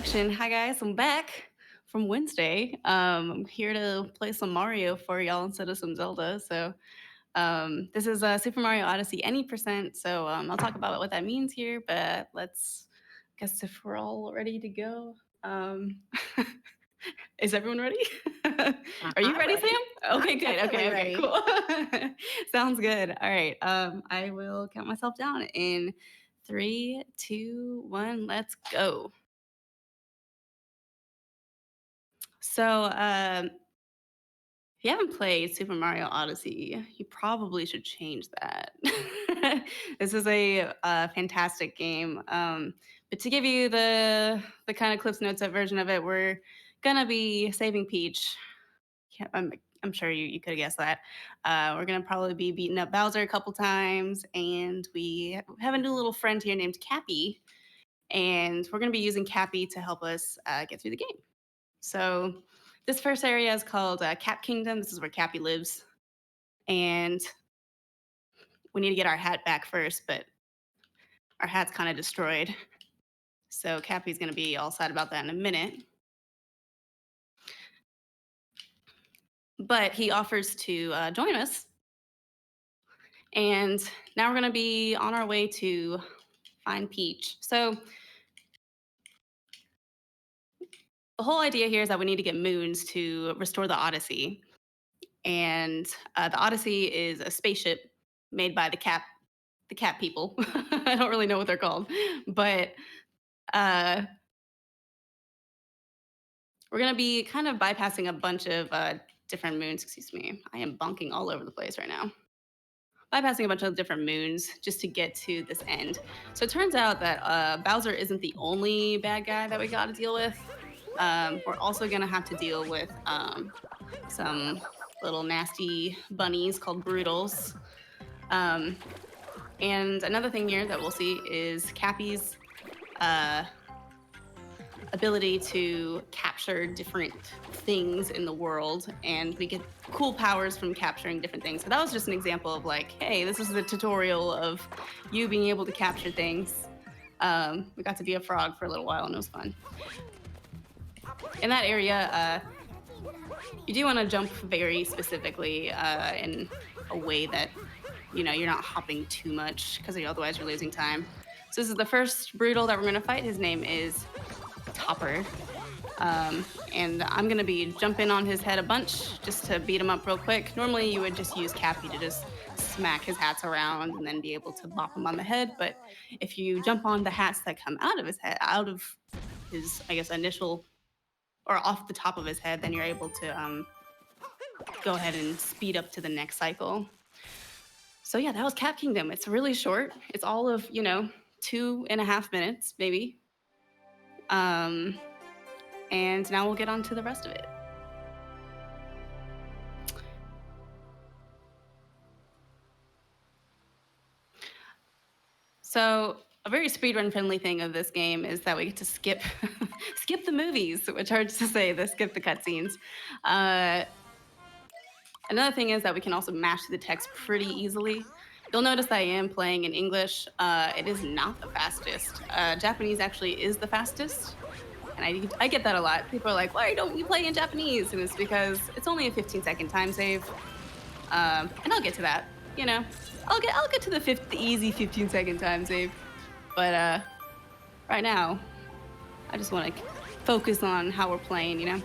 introduction. Hi guys, I'm back from Wednesday. I'm here to play some Mario for y'all instead of some Zelda. This is Super Mario Odyssey any percent. I'll talk about what that means here. But let's guess if we're all ready to go. Um, is everyone ready? Are you I'm ready, ready. Sam? Okay, I'm good. definitely Okay, ready. cool. Sounds good. All right. I will count myself down in three, two, one. Let's go. So, if you haven't played Super Mario Odyssey, you probably should change that. This is a fantastic game. But to give you the kind of Cliff's Notes version of it, we're gonna be saving Peach. Yeah, I'm sure you could have guessed that. We're gonna probably be beating up Bowser a couple times, and we have a new little friend here named Cappy, and we're gonna be using Cappy to help us get through the game. So this first area is called Cap Kingdom. This is where Cappy lives, and we need to get our hat back first. But our hat's kind of destroyed, so Cappy's going to be all sad about that in a minute. But he offers to join us, and now we're going to be on our way to find Peach. So the whole idea here is that we need to get moons to restore the Odyssey, and the Odyssey is a spaceship made by the cat people. I don't really know what they're called, but uh, we're gonna be kind of bypassing a bunch of different moons. Excuse me, I am bonking all over the place right now. Bypassing a bunch of different moons just to get to this end. So it turns out that Bowser isn't the only bad guy that we got to deal with. We're also gonna have to deal with some little nasty bunnies called Broodals. Um, and another thing here that we'll see is Cappy's uh, ability to capture different things in the world, and we get cool powers from capturing different things. So that was just an example of like, hey, this is the tutorial of you being able to capture things. We got to be a frog for a little while, and it was fun. In that area, you do want to jump very specifically in a way that you're not hopping too much because otherwise you're losing time. So this is the first Brutal that we're going to fight. His name is Topper. And I'm going to be jumping on his head a bunch just to beat him up real quick. Normally you would just use Cappy to just smack his hats around and then be able to bop him on the head. But if you jump on the hats that come out of his head, out of his, I guess, initial or off the top of his head, then you're able to go ahead and speed up to the next cycle. So yeah, that was Cap Kingdom. It's really short. It's all of, 2.5 minutes, maybe. And now we'll get on to the rest of it. So a very speedrun friendly thing of this game is that we get to skip skip the movies, which hard to say, skip the cutscenes. Another thing is that we can also mash through the text pretty easily. You'll notice that I am playing in English. It is not the fastest. Japanese actually is the fastest. And I get that a lot. People are like, why don't you play in Japanese? And it's because it's only a 15-second time save. And I'll get to that, I'll get to the easy 15-second time save. But right now, I just want to focus on how we're playing.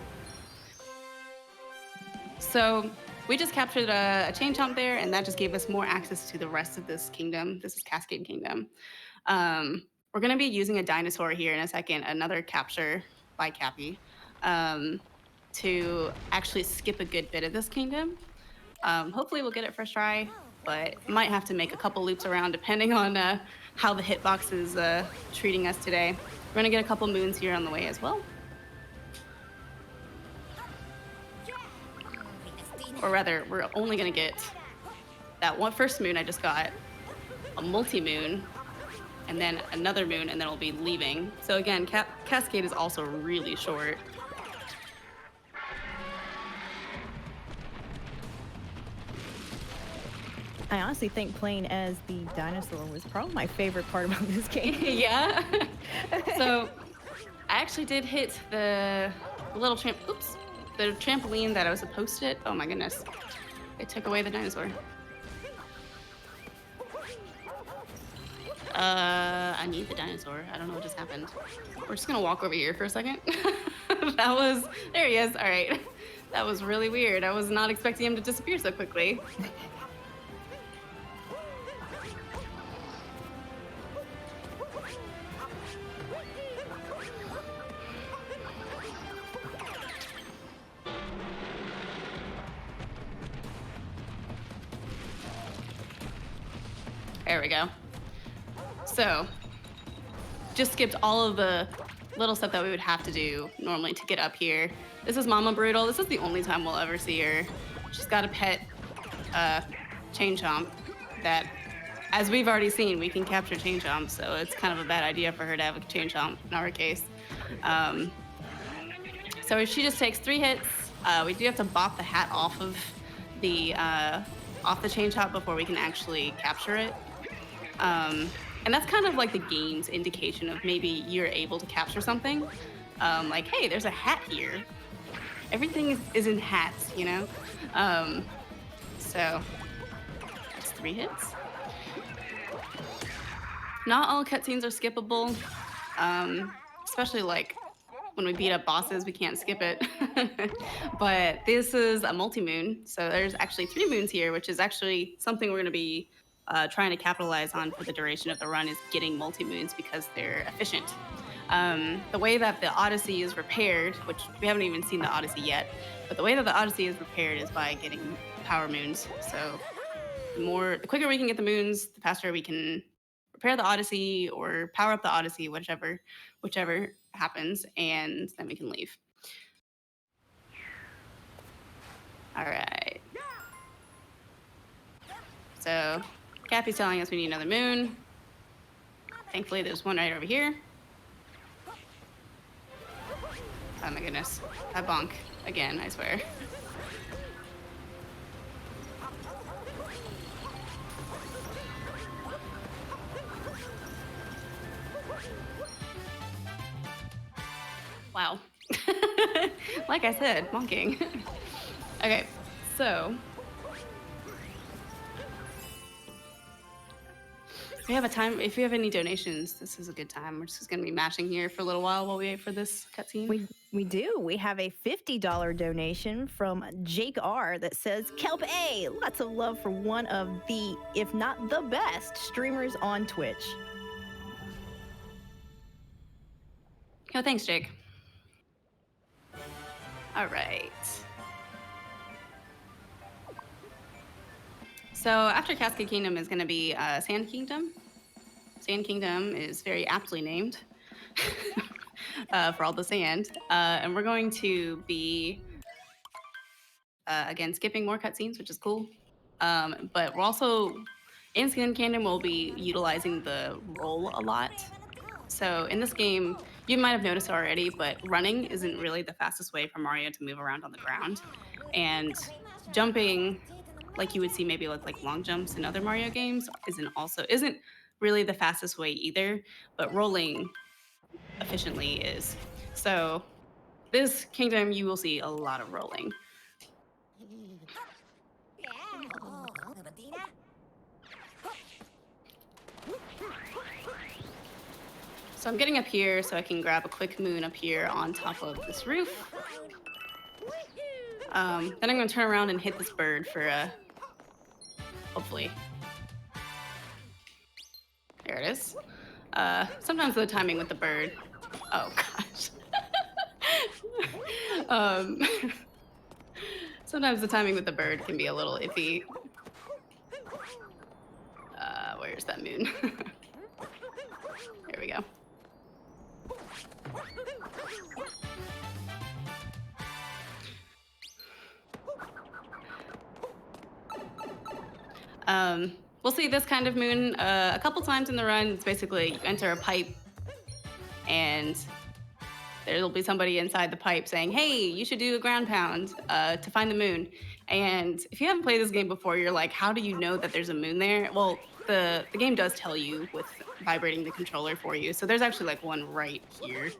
So we just captured a chain chomp there, and that just gave us more access to the rest of this kingdom. This is Cascade Kingdom. We're going to be using a dinosaur here in a second, another capture by Cappy, to actually skip a good bit of this kingdom. Hopefully we'll get it first try, but might have to make a couple loops around depending on how the hitbox is treating us today. We're going to get a couple moons here on the way as well. Or rather, we're only going to get that one first moon I just got, a multi-moon, and then another moon, and then we'll be leaving. So again, Cascade is also really short. I honestly think playing as the dinosaur was probably my favorite part about this game. Yeah. So I actually did hit the little oops, the trampoline that I was supposed to hit. Oh my goodness. It took away the dinosaur. I need the dinosaur. I don't know what just happened. We're just gonna walk over here for a second. There he is. All right. That was really weird. I was not expecting him to disappear so quickly. There we go. So, just skipped all of the little stuff that we would have to do normally to get up here. This is Mama Brutal. This is the only time we'll ever see her. She's got a pet chain chomp that, as we've already seen, we can capture chain chomps, so it's kind of a bad idea for her to have a chain chomp in our case. So she just takes 3 hits. We do have to bop the hat off of the chain chomp before we can actually capture it. And that's kind of like the game's indication of maybe you're able to capture something. Like, hey, there's a hat here. Everything is in hats, you know? So that's 3 hits. Not all cutscenes are skippable, especially like when we beat up bosses, we can't skip it. But this is a multi-moon, so there's actually 3 moons here, which is actually something we're going to be trying to capitalize on for the duration of the run, is getting multi-moons because they're efficient. The way that the Odyssey is repaired, which we haven't even seen the Odyssey yet, but the way that the Odyssey is repaired is by getting power moons. So the quicker we can get the moons, the faster we can repair the Odyssey or power up the Odyssey, whichever happens, and then we can leave. All right. So Cappy's telling us we need another moon. Thankfully, there's one right over here. Oh my goodness. I bonk again, I swear. Wow. Like I said, bonking. Okay, so if we have any donations, this is a good time. We're just gonna be mashing here for a little while we wait for this cutscene. We do. We have a $50 donation from Jake R that says, Kelp A, lots of love for one of the, if not the best, streamers on Twitch. Oh, thanks, Jake. All right. So after Cascade Kingdom is going to be Sand Kingdom. Sand Kingdom is very aptly named for all the sand. And we're going to be, again, skipping more cutscenes, which is cool. But we're also, in Sand Kingdom, we'll be utilizing the roll a lot. So in this game, you might have noticed already, but running isn't really the fastest way for Mario to move around on the ground. And jumping, like you would see maybe like long jumps in other Mario games, isn't really the fastest way either, but rolling efficiently is. So this kingdom, you will see a lot of rolling. So I'm getting up here so I can grab a quick moon up here on top of this roof. Then I'm going to turn around and hit this bird for hopefully. There it is. Sometimes the timing with the bird. Oh gosh. Sometimes the timing with the bird can be a little iffy. Where's that moon? There we go. We'll see this kind of moon a couple times in the run. It's basically you enter a pipe and there'll be somebody inside the pipe saying, hey, you should do a ground pound to find the moon. And if you haven't played this game before, you're like, how do you know that there's a moon there? Well, the game does tell you with vibrating the controller for you. So there's actually like one right here.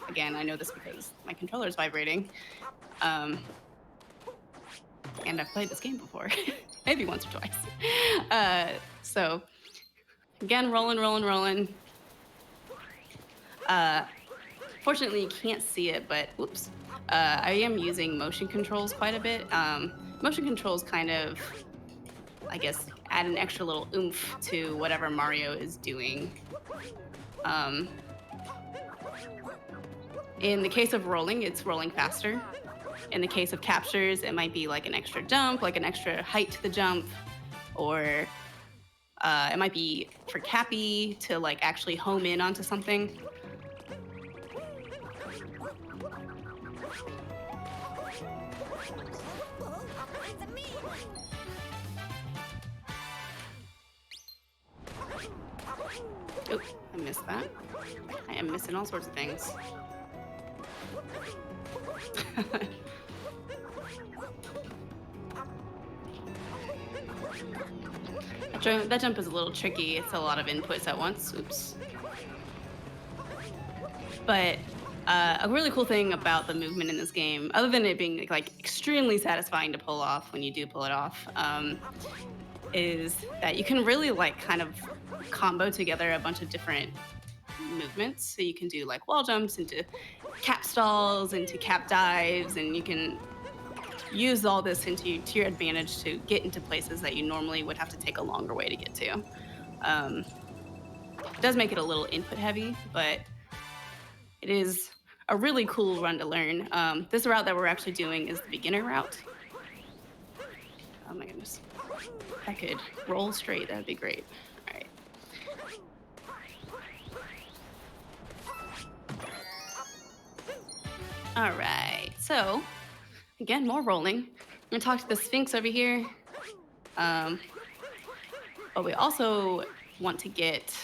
Again, I know this because my controller is vibrating. Um, and I've played this game before, maybe once or twice. So again, rolling, rolling, rolling. Fortunately, you can't see it, but whoops. I am using motion controls quite a bit. Motion controls kind of, I guess, add an extra little oomph to whatever Mario is doing. Um, in the case of rolling, it's rolling faster. In the case of captures, it might be like an extra jump, like an extra height to the jump, or it might be for Cappy to like actually home in onto something. Oh, I missed that. I am missing all sorts of things. That jump is a little tricky. It's a lot of inputs at once. Oops. But a really cool thing about the movement in this game, other than it being like extremely satisfying to pull off when you do pull it off, is that you can really like kind of combo together a bunch of different movements. So you can do like wall jumps into cap stalls, into cap dives, and you can use all this to your advantage to get into places that you normally would have to take a longer way to get to. It does make it a little input heavy, but it is a really cool run to learn. This route that we're actually doing is the beginner route. Oh my goodness. If I could roll straight, that'd be great. All right. All right, so again, more rolling. I'm gonna talk to the Sphinx over here. But we also want to get,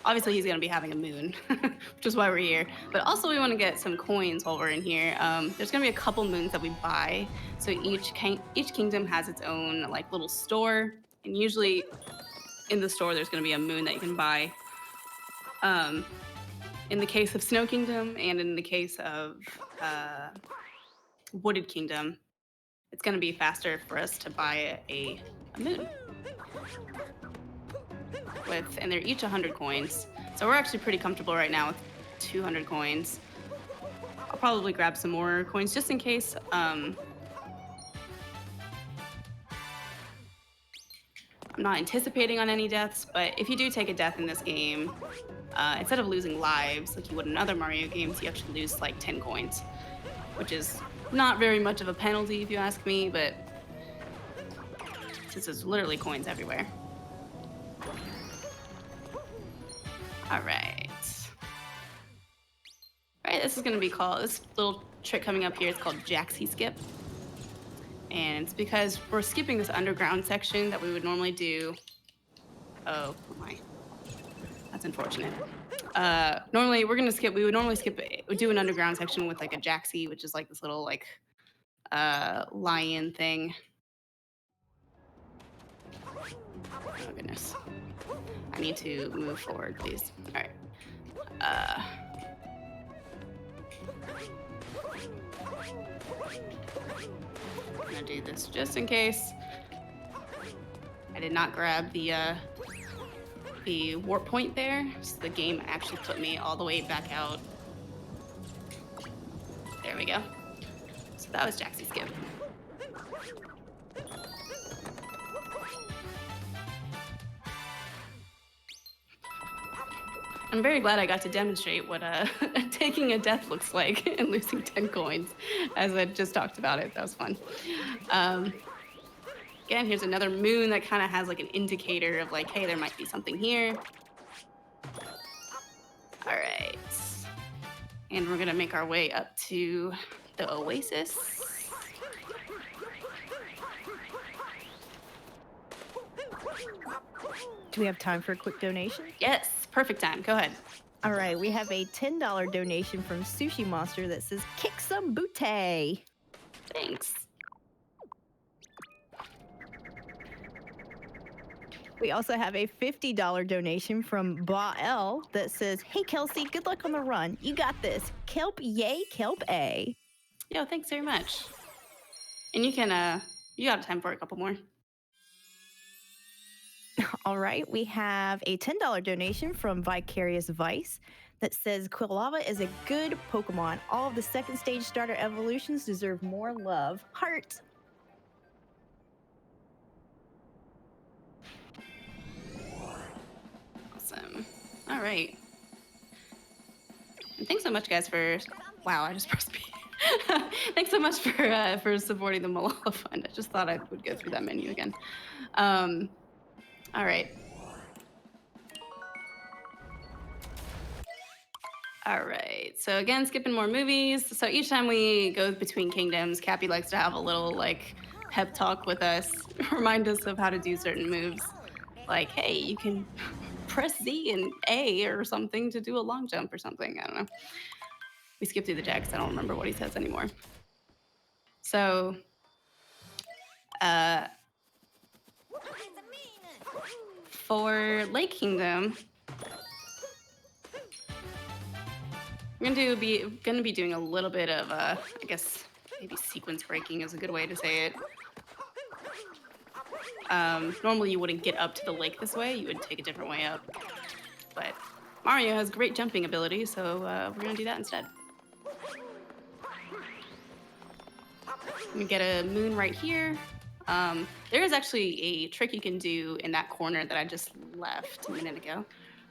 obviously he's gonna be having a moon, which is why we're here. But also we wanna get some coins while we're in here. There's gonna be a couple moons that we buy. So each kingdom has its own like little store. And usually in the store, there's gonna be a moon that you can buy. In the case of Snow Kingdom and in the case of Wooded Kingdom, it's gonna be faster for us to buy a moon. And they're each 100 coins. So we're actually pretty comfortable right now with 200 coins. I'll probably grab some more coins just in case. I'm not anticipating on any deaths, but if you do take a death in this game, instead of losing lives like you would in other Mario games, you actually lose like 10 coins, which is not very much of a penalty if you ask me, but since there's literally coins everywhere. All right. All right, this is gonna be called, this little trick coming up here is called Jaxie Skip. And it's because we're skipping this underground section that we would normally do. Oh my, that's unfortunate. Normally we would normally do an underground section with like a Jaxie, which is like this little like lion thing. Oh goodness. I need to move forward, please. All right. I'm gonna do this just in case. I did not grab the warp point there, so the game actually put me all the way back out. There we go. So that was Jaxie Skip. I'm very glad I got to demonstrate what taking a death looks like and losing 10 coins, as I just talked about it. That was fun. Again, here's another moon that kind of has like an indicator of like, hey, there might be something here. All right. And we're gonna make our way up to the oasis. Do we have time for a quick donation? Yes, perfect time. Go ahead. All right, we have a $10 donation from Sushi Monster that says, kick some booty. Thanks. We also have a $50 donation from Bael that says, "Hey Kelsey, good luck on the run. You got this. Kelp yay, kelp A." Yo, thanks very much. And you got time for a couple more. All right, we have a $10 donation from Vicarious Vice that says Quilava is a good Pokemon. All of the second stage starter evolutions deserve more love. Heart. Awesome. All right. And thanks so much, guys, for. Wow, I just pressed B. Thanks so much for supporting the Malala Fund. I just thought I would go through that menu again. All right. All right. So again, skipping more movies. So each time we go between kingdoms, Cappy likes to have a little like pep talk with us, remind us of how to do certain moves. Like, hey, you can press Z and A or something to do a long jump or something. I don't know. We skip through the decks. I don't remember what he says anymore. So, for Lake Kingdom, we're gonna be doing a little bit of I guess maybe sequence breaking is a good way to say it. Normally you wouldn't get up to the lake this way, you would take a different way up. But Mario has great jumping ability, so we're gonna do that instead. We get a moon right here. There is actually a trick you can do in that corner that I just left a minute ago.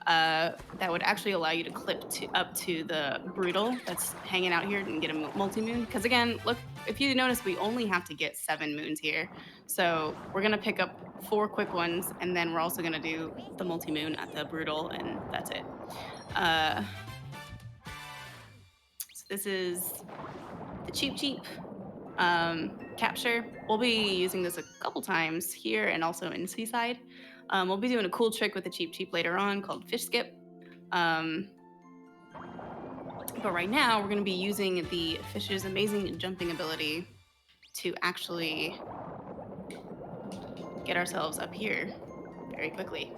That would actually allow you to clip up to the Brutal that's hanging out here and get a multi-moon. Because again, look, if you notice, we only have to get 7 moons here. So we're gonna pick up 4 quick ones, and then we're also gonna do the multi-moon at the Brutal, and that's it. So this is the Cheep Cheep capture. We'll be using this a couple times here and also in Seaside. We'll be doing a cool trick with the Cheep Cheep later on called Fish Skip. But right now, we're going to be using the fish's amazing jumping ability to actually get ourselves up here very quickly.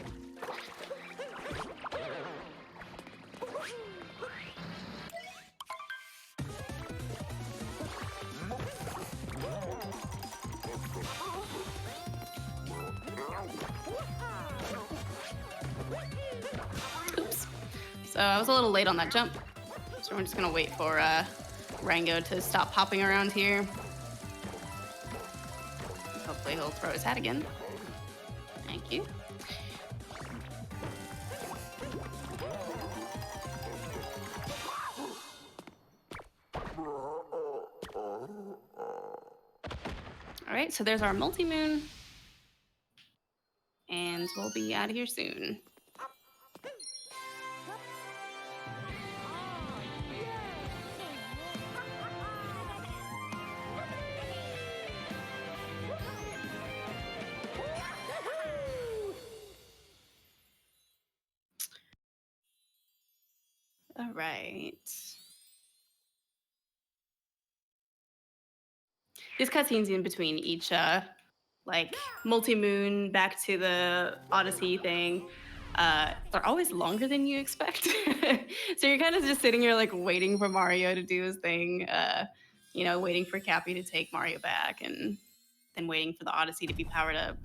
Oops. So I was a little late on that jump. So we're just gonna wait for Rango to stop popping around here. Hopefully he'll throw his hat again. Thank you. All right, so there's our multi-moon. And we'll be out of here soon. All right. These cutscenes in between each like multi-moon back to the Odyssey thing, they're always longer than you expect. So you're kind of just sitting here like waiting for Mario to do his thing, waiting for Cappy to take Mario back, and then waiting for the Odyssey to be powered up.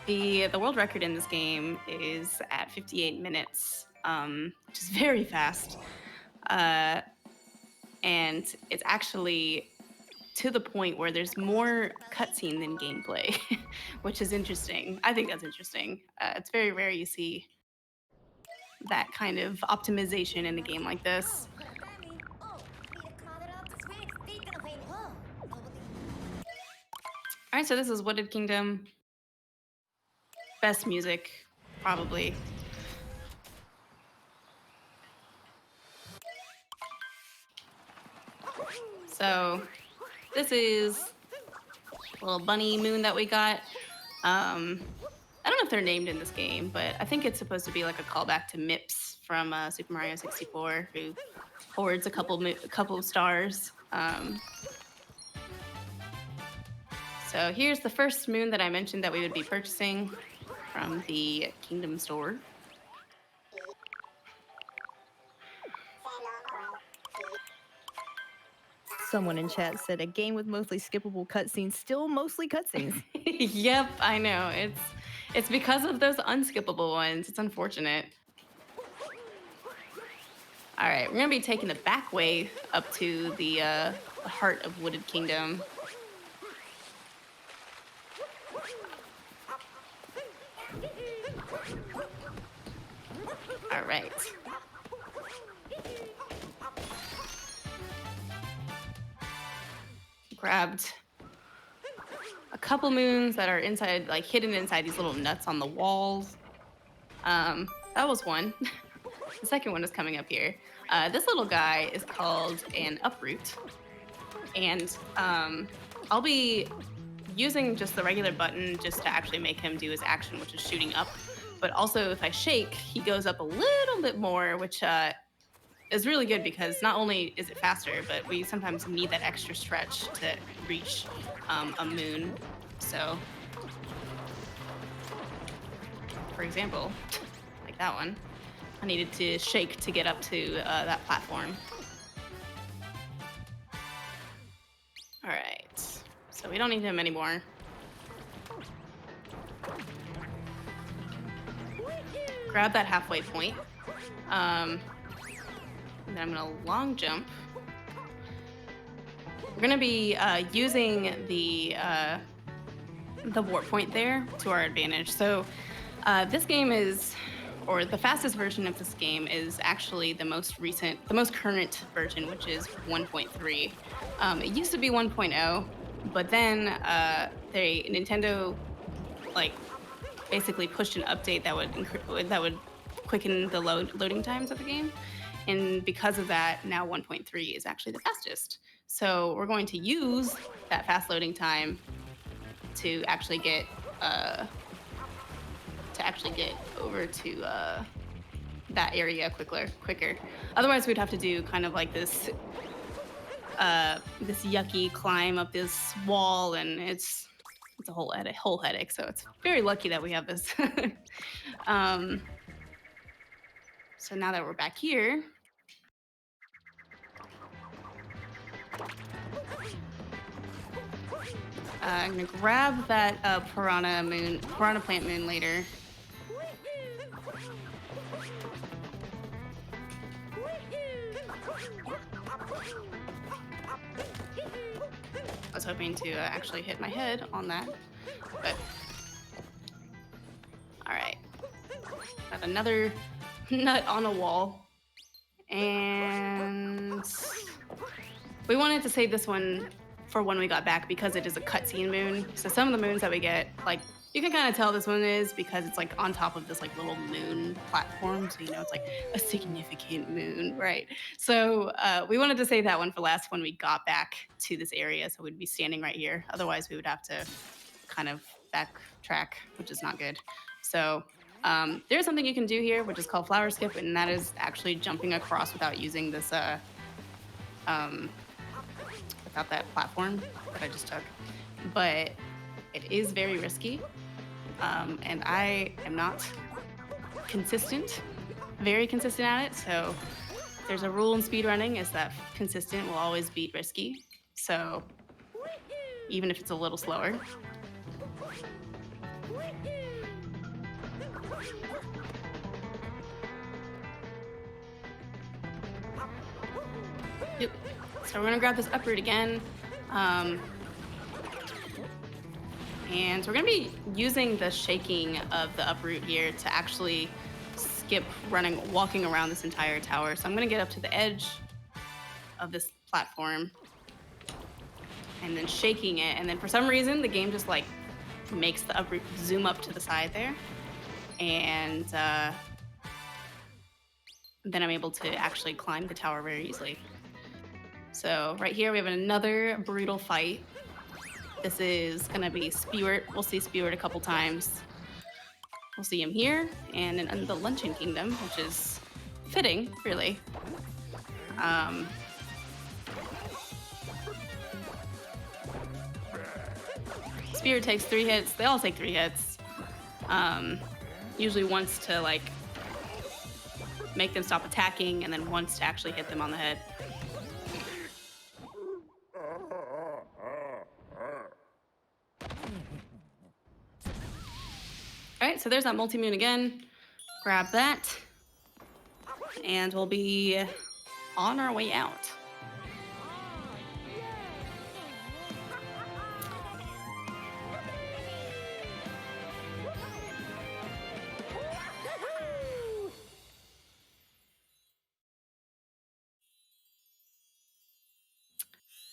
The world record in this game is at 58 minutes, which is very fast. And it's actually to the point where there's more cutscene than gameplay, which is interesting. I think that's interesting. It's very rare you see that kind of optimization in a game like this. All right, so this is Wooded Kingdom. Best music, probably. So this is a little bunny moon that we got. I don't know if they're named in this game, but I think it's supposed to be like a callback to Mips from Super Mario 64, who hoards a couple of stars. So here's the first moon that I mentioned that we would be purchasing from the Kingdom store. Someone in chat said a game with mostly skippable cutscenes, still mostly cutscenes. Yep, I know. It's because of those unskippable ones. It's unfortunate. All right, we're gonna be taking the back way up to the heart of Wooded Kingdom. All right. Grabbed a couple moons that are inside, like hidden inside these little nuts on the walls. That was one. The second one is coming up here. This little guy is called an uproot, and I'll be using just the regular button just to actually make him do his action, which is shooting up. But also, if I shake, he goes up a little bit more, which is really good because not only is it faster, but we sometimes need that extra stretch to reach a moon. So, for example, like that one, I needed to shake to get up to that platform. All right, so we don't need him anymore. Grab that halfway point. And then I'm gonna long jump. We're gonna be using the warp point there to our advantage. So this game is, or the fastest version of this game is actually the most current version, which is 1.3. It used to be 1.0, but then Nintendo like basically pushed an update that would quicken the loading times of the game. And because of that, now 1.3 is actually the fastest. So we're going to use that fast loading time to actually get over to that area quicker. Otherwise, we'd have to do kind of like this yucky climb up this wall, and it's a whole headache. So it's very lucky that we have this. So now that we're back here, I'm gonna grab that piranha plant moon later. I was hoping to actually hit my head on that, but all right. Got another nut on a wall, and we wanted to save this one for when we got back because it is a cutscene moon. So some of the moons that we get, like, you can kind of tell this one is because it's like on top of this like little moon platform, so you know it's like a significant moon, right? So we wanted to save that one for last when we got back to this area, so we'd be standing right here. Otherwise, we would have to kind of backtrack, which is not good. So there's something you can do here, which is called flower skip, and that is actually jumping across without using this without that platform that I just took. But it is very risky, and I am not very consistent at it. So there's a rule in speedrunning is that consistent will always beat risky. So even if it's a little slower. Yep. So we're gonna grab this uproot again. And we're gonna be using the shaking of the uproot here to actually skip walking around this entire tower. So I'm gonna get up to the edge of this platform and then shaking it. And then for some reason, the game just like makes the uproot zoom up to the side there. And then I'm able to actually climb the tower very easily. So right here, we have another brutal fight. This is gonna be Spewart. We'll see Spewart a couple times. We'll see him here and in the Luncheon Kingdom, which is fitting, really. Spear takes 3 hits. They all take 3 hits. Usually once to like make them stop attacking, and then once to actually hit them on the head. All right, so there's that multi-moon again. Grab that, and we'll be on our way out.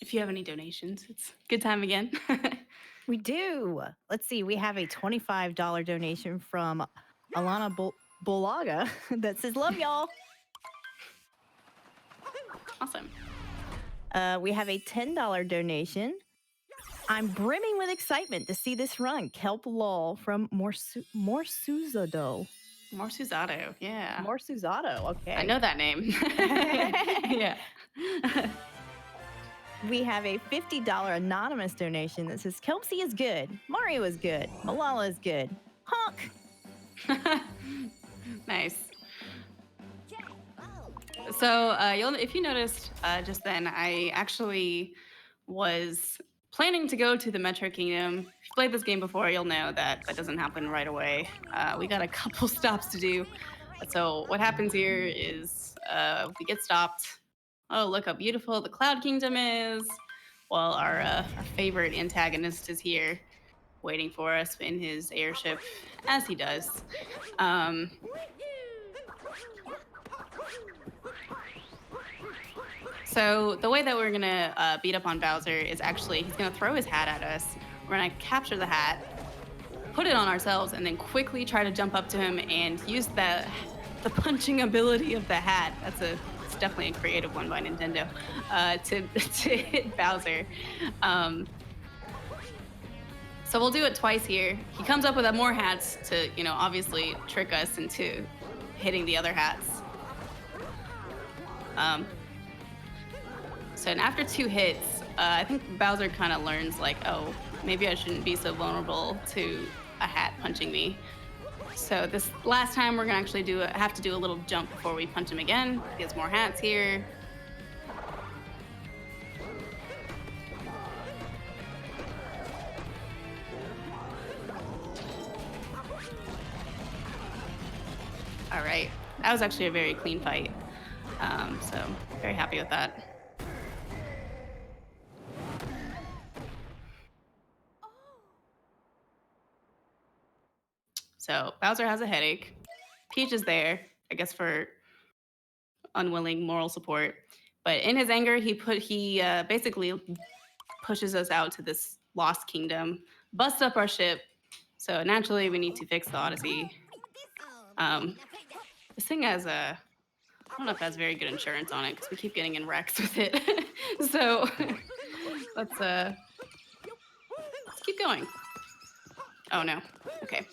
If you have any donations, it's a good time again. We do. Let's see. We have a $25 donation from Alana Bolaga that says, "Love y'all." Awesome. We have a $10 donation. "I'm brimming with excitement to see this run." Kelp Lol from Morsuzado. Morsuzado, yeah. Morsuzado, okay. I know that name. Yeah. We have a $50 anonymous donation that says, "Kelpsey is good. Mario is good. Malala is good. Honk." Nice. So if you noticed just then, I actually was planning to go to the Metro Kingdom. If you played this game before, you'll know that that doesn't happen right away. We got a couple stops to do. So what happens here is we get stopped. Oh, look how beautiful the Cloud Kingdom is. Well, our favorite antagonist is here, waiting for us in his airship, as he does. So the way that we're gonna beat up on Bowser is actually he's gonna throw his hat at us. We're gonna capture the hat, put it on ourselves, and then quickly try to jump up to him and use the punching ability of the hat. It's definitely a creative one by Nintendo to hit Bowser. So we'll do it twice here. He comes up with more hats to obviously trick us into hitting the other hats. So after 2 hits, I think Bowser kind of learns like, oh, maybe I shouldn't be so vulnerable to a hat punching me. So this last time we're gonna actually have to do a little jump before we punch him again. He has more hats here. All right, that was actually a very clean fight. So very happy with that. So Bowser has a headache. Peach is there, I guess, for unwilling moral support. But in his anger, he basically pushes us out to this lost kingdom, busts up our ship. So naturally, we need to fix the Odyssey. This thing has I don't know if it has very good insurance on it because we keep getting in wrecks with it. So let's keep going. Oh no. Okay.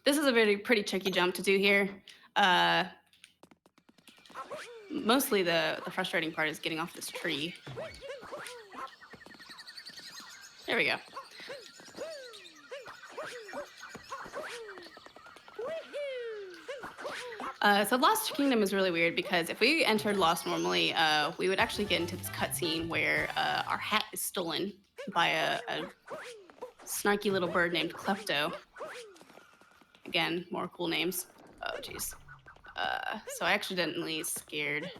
This is a pretty tricky jump to do here. Mostly the frustrating part is getting off this tree. There we go. So Lost Kingdom is really weird because if we entered Lost normally, we would actually get into this cutscene where our hat is stolen by a snarky little bird named Klepto. Again, more cool names. Oh, jeez. So I accidentally scared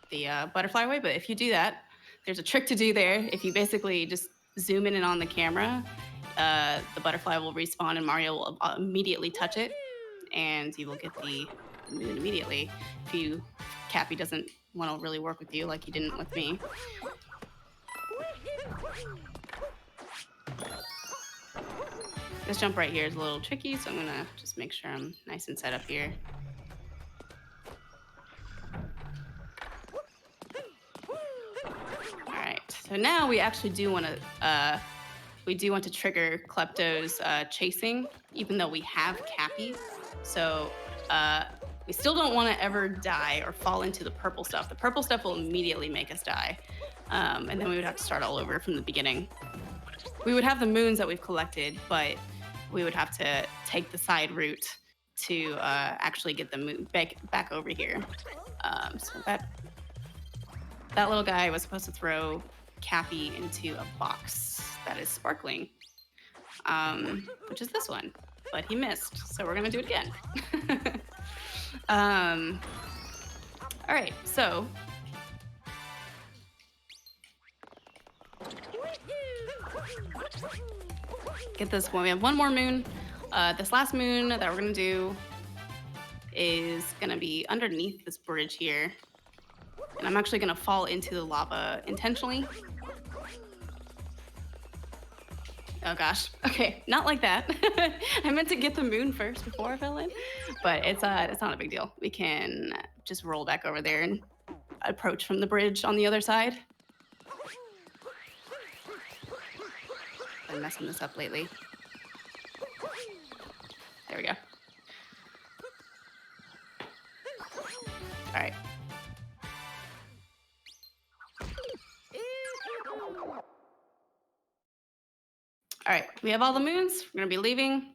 the butterfly away, but if you do that, there's a trick to do there. If you basically just zoom in and on the camera, the butterfly will respawn and Mario will immediately touch it, and you will get the moon immediately. If Cappy doesn't want to really work with you like he didn't with me. This jump right here is a little tricky, so I'm gonna just make sure I'm nice and set up here. All right, so now we actually do want to trigger Klepto's chasing, even though we have Cappy. So We still don't want to ever die or fall into the purple stuff. The purple stuff will immediately make us die. And then we would have to start all over from the beginning. We would have the moons that we've collected, but we would have to take the side route to actually get the moon back over here. So that little guy was supposed to throw Cappy into a box that is sparkling, which is this one, but he missed, so we're gonna do it again. All right, so get this one. We have one more moon. This last moon that we're gonna do is gonna be underneath this bridge here. And I'm actually gonna fall into the lava intentionally. Oh gosh, okay, not like that. I meant to get the moon first before I fell in, but it's not a big deal. We can just roll back over there and approach from the bridge on the other side. Been messing this up lately. There we go. All right. All right, we have all the moons. We're gonna be leaving.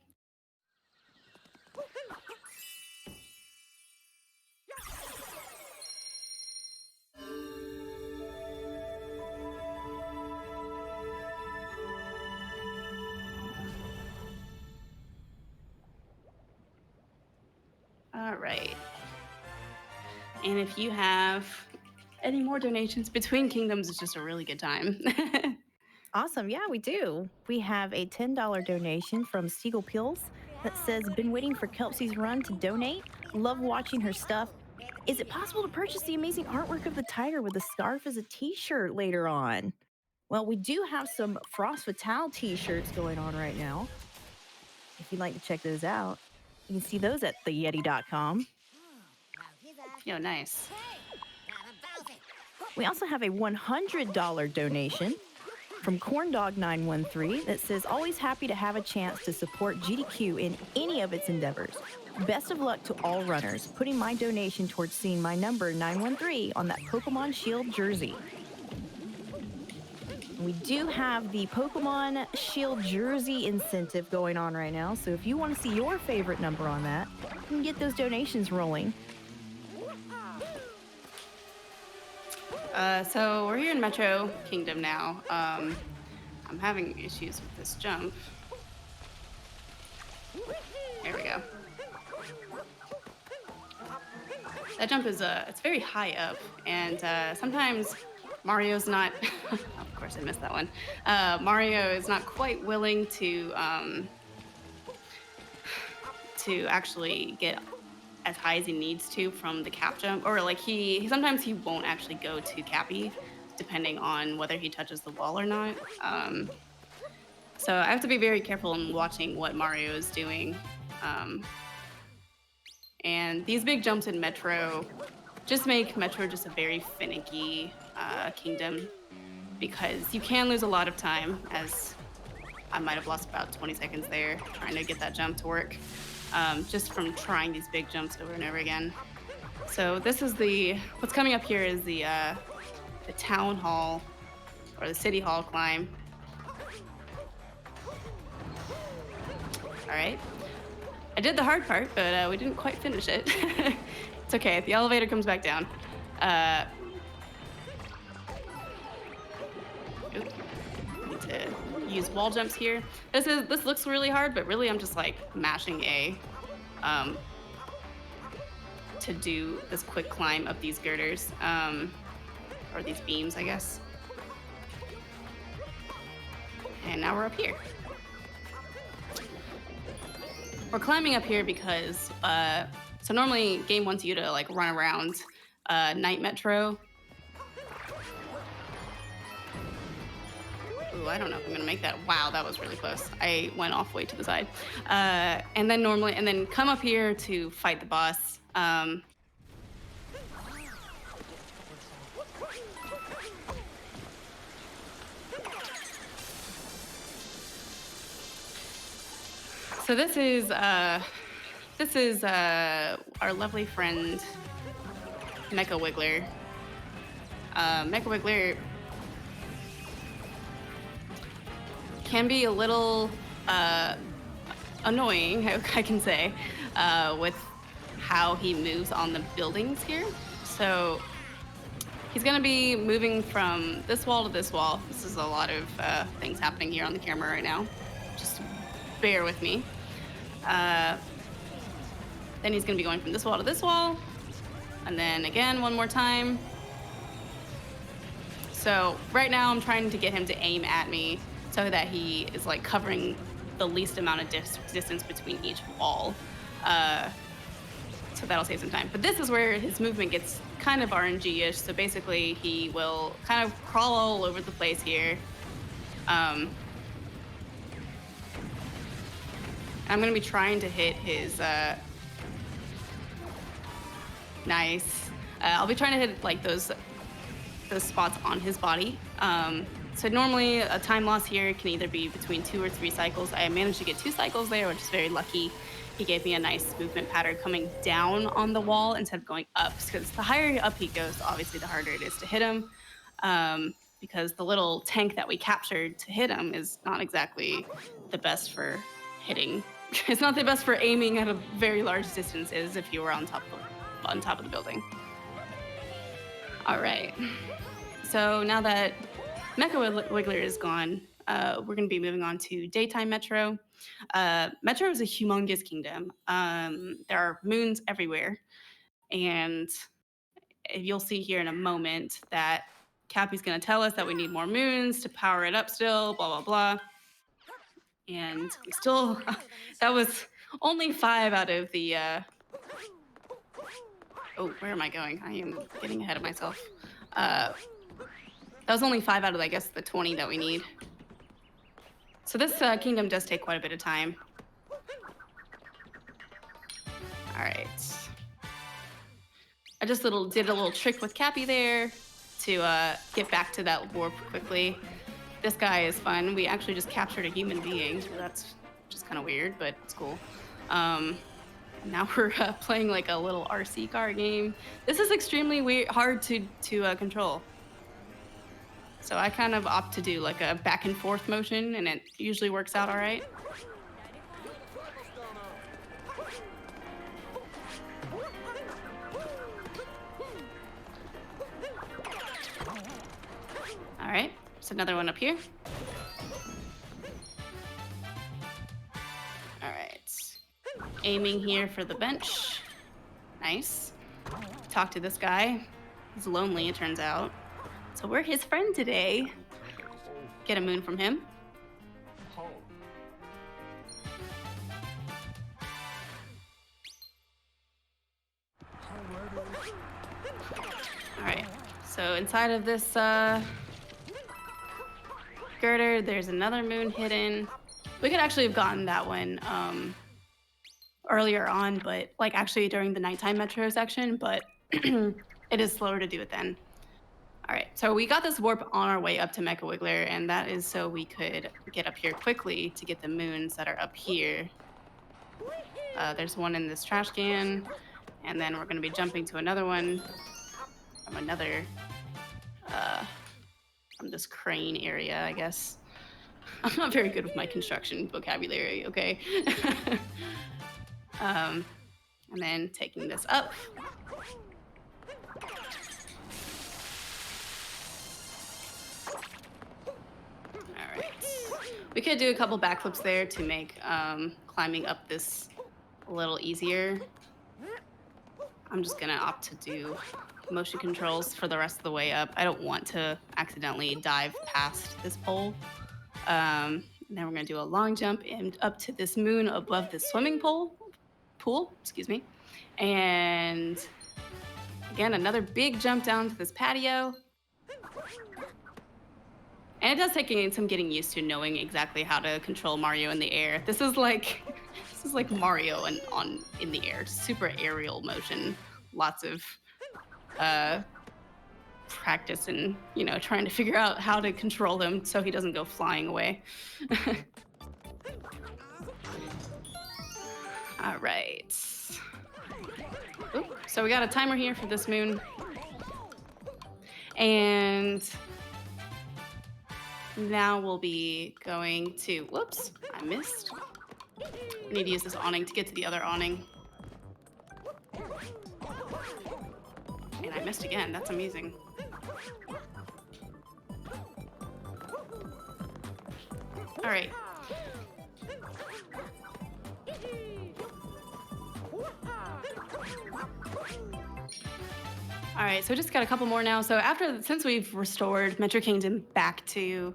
All right. And if you have any more donations between kingdoms, it's just a really good time. Awesome. Yeah, we do. We have a $10 donation from Siegel Pills that says, been waiting for Kelpsey's run to donate. Love watching her stuff. Is it possible to purchase the amazing artwork of the tiger with the scarf as a t-shirt later on? Well, we do have some Frost Fatale t-shirts going on right now. If you'd like to check those out, you can see those at theyeti.com. Yo, nice. We also have a $100 donation from CornDog913 that says, always happy to have a chance to support GDQ in any of its endeavors. Best of luck to all runners, putting my donation towards seeing my number 913 on that Pokemon Shield jersey. We do have the Pokemon Shield jersey incentive going on right now, so if you want to see your favorite number on that, you can get those donations rolling. So we're here in Metro Kingdom now. I'm having issues with this jump. There we go. That jump is it's very high up, and sometimes Mario's not. Of course, I missed that one. Mario is not quite willing to actually get as high as he needs to from the cap jump, or like sometimes he won't actually go to Cappy, depending on whether he touches the wall or not. So I have to be very careful in watching what Mario is doing. And these big jumps in Metro just make Metro just a very finicky kingdom, because you can lose a lot of time, as I might have lost about 20 seconds there trying to get that jump to work. Just from trying these big jumps over and over again. So this is what's coming up here is the town hall, or the city hall climb. All right, I did the hard part, but we didn't quite finish it. It's okay, the elevator comes back down. Need to use wall jumps here. This looks really hard, but really I'm just like mashing A to do this quick climb up these girders, or these beams, I guess. And now we're up here. We're climbing up here because so normally game wants you to like run around Night Metro. Ooh, I don't know if I'm gonna make that. Wow, that was really close. I went off way to the side. And then come up here to fight the boss. So this is This is our lovely friend Mecha Wiggler. Mecha Wiggler can be a little uh, annoying, I can say, with how he moves on the buildings here. So he's going to be moving from this wall to this wall. This is a lot of things happening here on the camera right now. Just bear with me. Uh, then he's going to be going from this wall to this wall. And then again, one more time. So right now I'm trying to get him to aim at me so that he is like covering the least amount of distance between each wall. So that'll save some time. But this is where his movement gets kind of RNG-ish. So basically he will kind of crawl all over the place here. I'm gonna be trying to hit his, nice. I'll be trying to hit like those spots on his body. So normally a time loss here can either be between 2 or 3 cycles. I managed to get 2 cycles there, which is very lucky. He gave me a nice movement pattern coming down on the wall instead of going up, because the higher up he goes, obviously the harder it is to hit him. Because the little tank that we captured to hit him is not exactly the best for hitting. It's not the best for aiming at a very large distance as if you were on top of the building. All right. So now that Mecha Wiggler is gone, we're going to be moving on to Daytime Metro. Metro is a humongous kingdom. There are moons everywhere. And you'll see here in a moment that Cappy's going to tell us that we need more moons to power it up still, blah, blah, blah. And we still, that was only 5 out of the, oh, where am I going? I am getting ahead of myself. That was only 5 out of, I guess, the 20 that we need. So this kingdom does take quite a bit of time. All right. I just did a little trick with Cappy there to get back to that warp quickly. This guy is fun. We actually just captured a human being. So that's just kind of weird, but it's cool. Now we're playing like a little RC car game. This is extremely hard to control. So I kind of opt to do like a back and forth motion, and it usually works out all right. All right, there's another one up here. All right, aiming here for the bench. Nice. Talk to this guy. He's lonely, it turns out. So we're his friend today. Get a moon from him. All right, so inside of this girder, there's another moon hidden. We could actually have gotten that one earlier on, but like actually during the nighttime metro section, but it is slower to do it then. All right, so we got this warp on our way up to Mecha Wiggler, and that is so we could get up here quickly to get the moons that are up here. There's one in this trash can, and then we're going to be jumping to another one from another, from this crane area, I guess. I'm not very good with my construction vocabulary, okay? And then taking this up. We could do a couple backflips there to make climbing up this a little easier. I'm just gonna opt to do motion controls for the rest of the way up. I don't want to accidentally dive past this pole. Then we're gonna do a long jump and up to this moon above the swimming pool, excuse me. And again, another big jump down to this patio. And it does take some getting used to knowing exactly how to control Mario in the air. This is like Mario in the air, super aerial motion. Lots of practice and trying to figure out how to control him so he doesn't go flying away. All right. Oop. So we got a timer here for this moon. And now we'll be going to, whoops, I missed. I need to use this awning to get to the other awning. And I missed again, that's amazing. All right. All right, so just got a couple more now. So since we've restored Metro Kingdom back to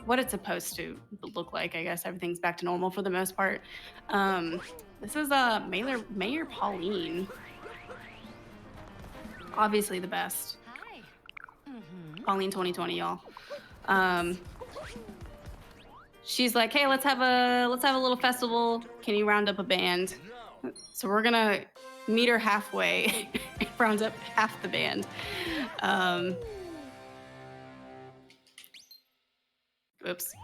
what it's supposed to look like, I guess everything's back to normal for the most part. This is Mayor Pauline. Obviously the best. Hi. Pauline 2020, y'all. She's like, hey, let's have a little festival. Can you round up a band? So we're gonna meet her halfway and round up half the band. Oops.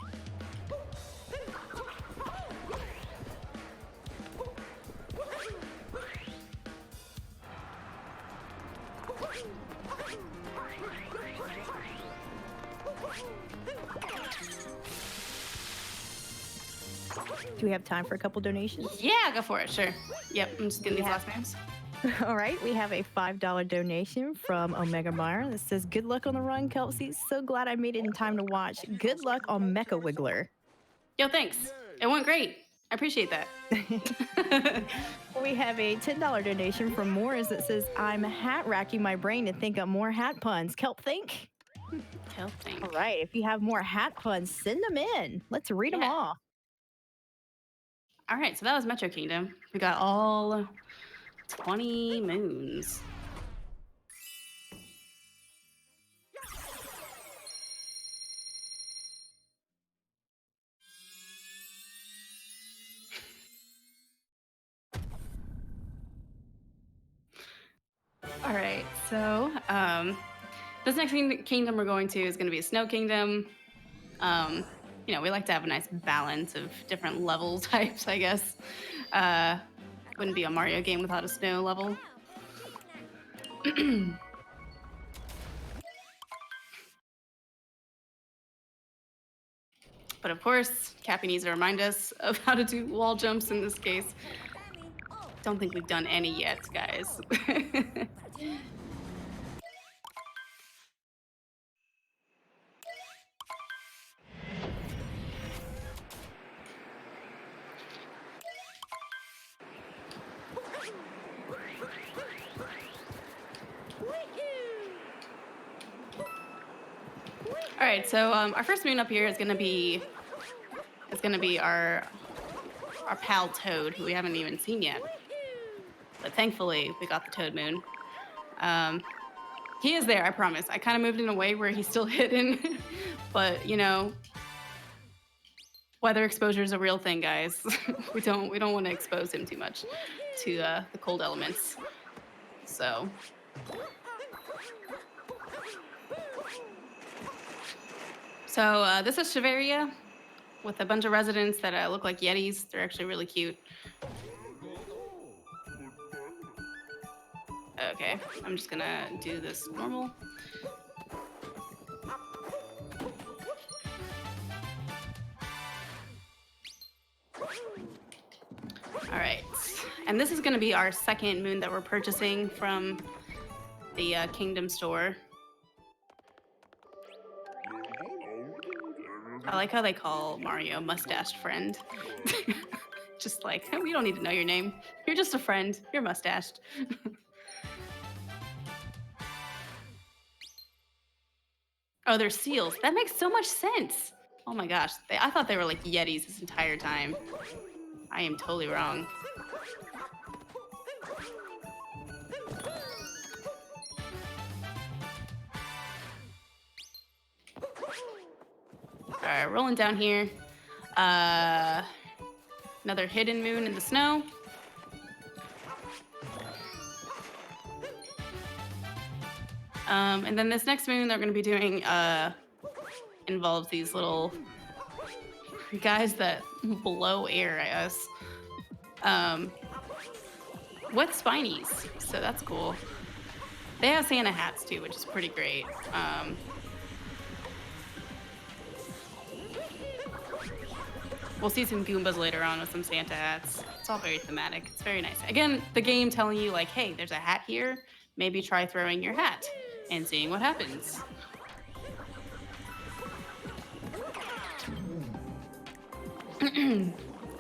Do we have time for a couple donations? Yeah, go for it. Sure. Yep. I'm just getting these last names. All right, we have a $5 donation from Omega Meyer that says, "Good luck on the run, Kelpsey. So glad I made it in time to watch. Good luck on Mecha Wiggler." Yo, thanks. It went great. I appreciate that. We have a $10 donation from Morris that says, "I'm hat racking my brain to think up more hat puns. Kelp think." Kelp think. All right, if you have more hat puns, send them in. Let's read them all. All right, so that was Metro Kingdom. We got all 20 moons. All right, so this next kingdom we're going to is going to be a snow kingdom. You know, we like to have a nice balance of different level types, I guess. Wouldn't be a Mario game without a snow level. But of course, Cappy needs to remind us of how to do wall jumps in this case. Don't think we've done any yet, guys. All right, so our first moon up here is gonna be our pal Toad, who we haven't even seen yet. But thankfully, we got the Toad moon. He is there, I promise. I kind of moved in a way where he's still hidden, but you know, weather exposure is a real thing, guys. we don't want to expose him too much to the cold elements. So. So this is Shiveria with a bunch of residents that look like Yetis. They're actually really cute. Okay, I'm just gonna do this normal. All right, and this is gonna be our second moon that we're purchasing from the Kingdom store. I like how they call Mario mustached friend. Just like, we don't need to know your name. You're just a friend. You're mustached. Oh, they're seals. That makes so much sense. Oh my gosh. I thought they were like Yetis this entire time. I am totally wrong. All right, rolling down here. Another hidden moon in the snow. And then this next moon they're going to be doing involves these little guys that blow air, I guess. um, with spinies. So that's cool. They have Santa hats too, which is pretty great. We'll see some Goombas later on with some Santa hats. It's all very thematic. It's very nice. Again, the game telling you, like, hey, there's a hat here. Maybe try throwing your hat and seeing what happens.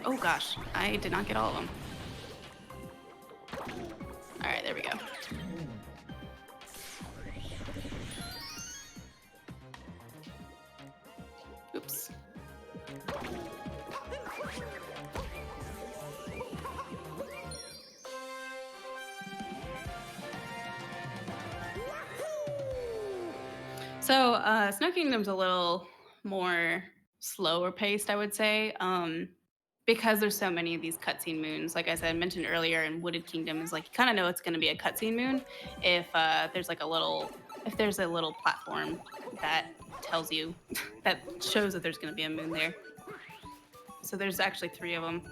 Oh gosh, I did not get all of them. All right, there we go. Oops. So, Snow Kingdom's a little more slower paced, I would say, because there's so many of these cutscene moons. Like I said, mentioned earlier, in Wooded Kingdom is like you kind of know it's going to be a cutscene moon if there's like a little platform that tells you that shows that there's going to be a moon there. So there's actually 3 of them.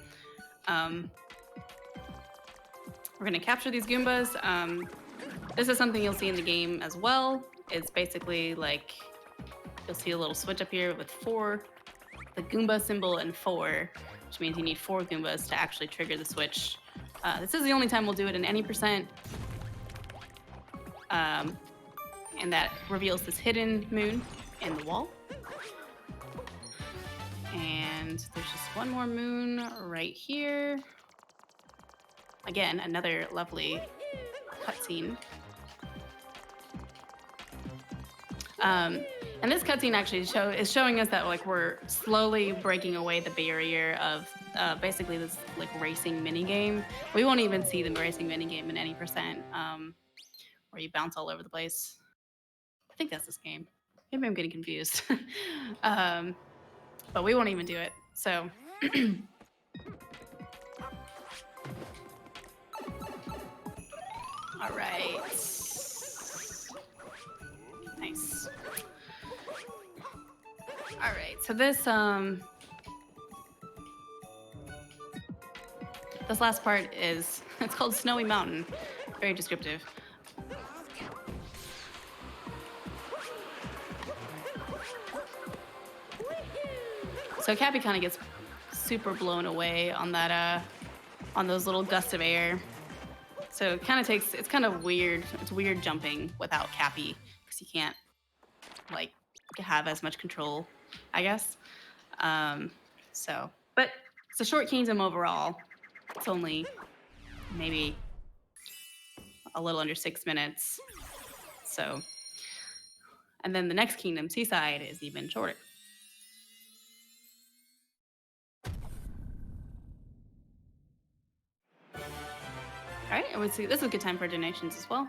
We're going to capture these Goombas. This is something you'll see in the game as well. It's basically like you'll see a little switch up here with 4, the Goomba symbol, and 4, which means you need 4 Goombas to actually trigger the switch. This is the only time we'll do it in any percent. And that reveals this hidden moon in the wall. And there's just one more moon right here. Again, another lovely cutscene. And this cutscene actually is showing us that like we're slowly breaking away the barrier of basically this like racing mini game. We won't even see the racing mini game in any percent, where you bounce all over the place. I think that's this game. Maybe I'm getting confused. But we won't even do it. So. All right. Nice. All right, so this last part is, it's called Snowy Mountain. Very descriptive. So Cappy kind of gets super blown away on that on those little gusts of air. So it kind of takes, it's kind of weird. It's weird jumping without Cappy because you can't like have as much control, I guess. But it's a short kingdom overall. It's only maybe a little under 6 minutes. So, and then the next kingdom, Seaside, is even shorter. All right, I would say this is a good time for donations as well.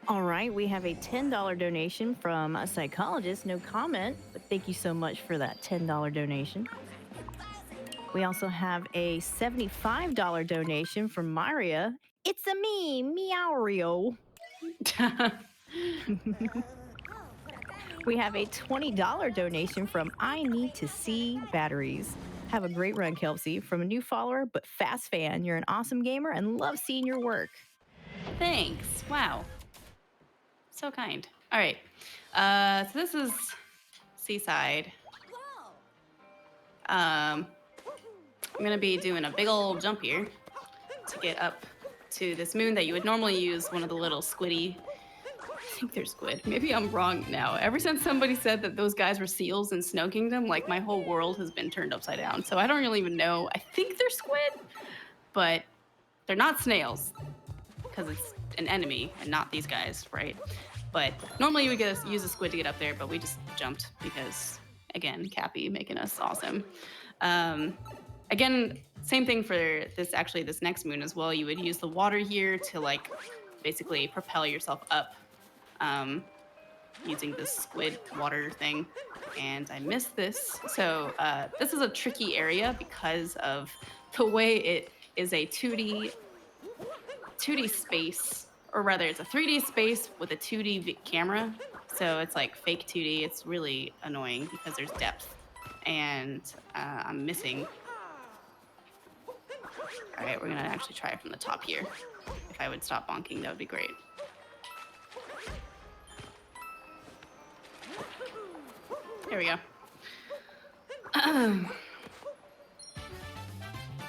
All right, we have a $10 donation from a psychologist. No comment, but thank you so much for that $10 donation. We also have a $75 donation from Maria. It's a me, Meowrio. We have a $20 donation from I Need to See Batteries. Have a great run, Kelpsey. From a new follower, but fast fan. You're an awesome gamer and love seeing your work. Thanks. Wow. So kind. All right. So this is Seaside. I'm going to be doing a big old jump here to get up to this moon that you would normally use one of the little squiddy. I think they're squid. Maybe I'm wrong now. Ever since somebody said that those guys were seals in Snow Kingdom, like my whole world has been turned upside down. So I don't really even know. I think they're squid, but they're not snails because it's an enemy and not these guys, right? But normally you would use a squid to get up there, but we just jumped because, again, Cappy making us awesome. Again, same thing for this next moon as well. You would use the water here to like basically propel yourself up using this squid water thing. And I missed this. So this is a tricky area because of the way it is a 2D space, or rather it's a 3D space with a 2D camera. So it's like fake 2D. It's really annoying because there's depth and I'm missing All right, we're gonna actually try it from the top here. If I would stop bonking, that would be great. Here we go.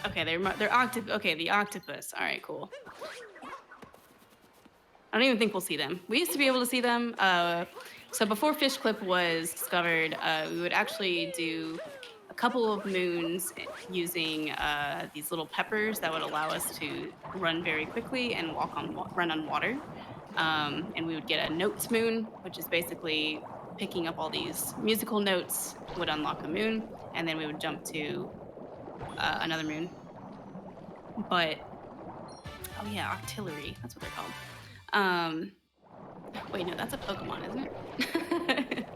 Okay, Okay, the octopus. All right, cool. I don't even think we'll see them. We used to be able to see them. So before Fish Clip was discovered, we would actually do a couple of moons using these little peppers that would allow us to run very quickly and run on water. And we would get a notes moon, which is basically picking up all these musical notes would unlock a moon, and then we would jump to another moon. But oh yeah, artillery. That's what they're called. Um, Wait, no, that's a Pokemon, isn't it?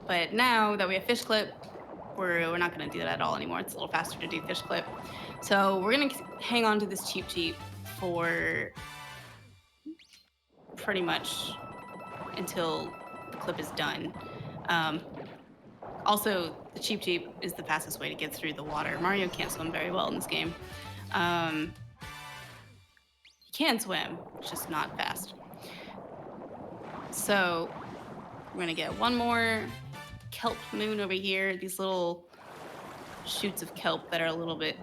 But now that we have Fish Clip, we're not going to do that at all anymore. It's a little faster to do Fish Clip. So we're going to hang on to this Cheep Cheep for pretty much until the clip is done. Also, the Cheep Cheep is the fastest way to get through the water. Mario can't swim very well in this game. He can swim, it's just not fast. So we're gonna get one more kelp moon over here. These little shoots of kelp that are a little bit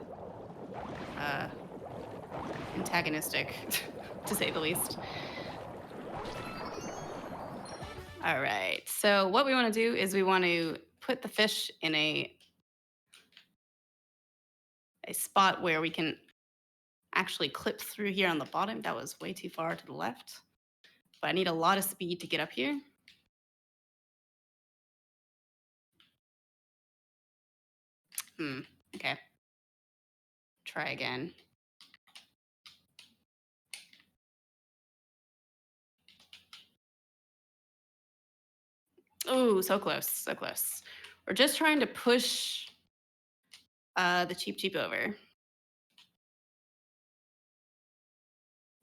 antagonistic, to say the least. All right, so what we want to do is we want to put the fish in a spot where we can actually clip through here on the bottom. That was way too far to the left, but I need a lot of speed to get up here. Okay. Try again. Oh, so close, so close. We're just trying to push the Cheep Cheep over.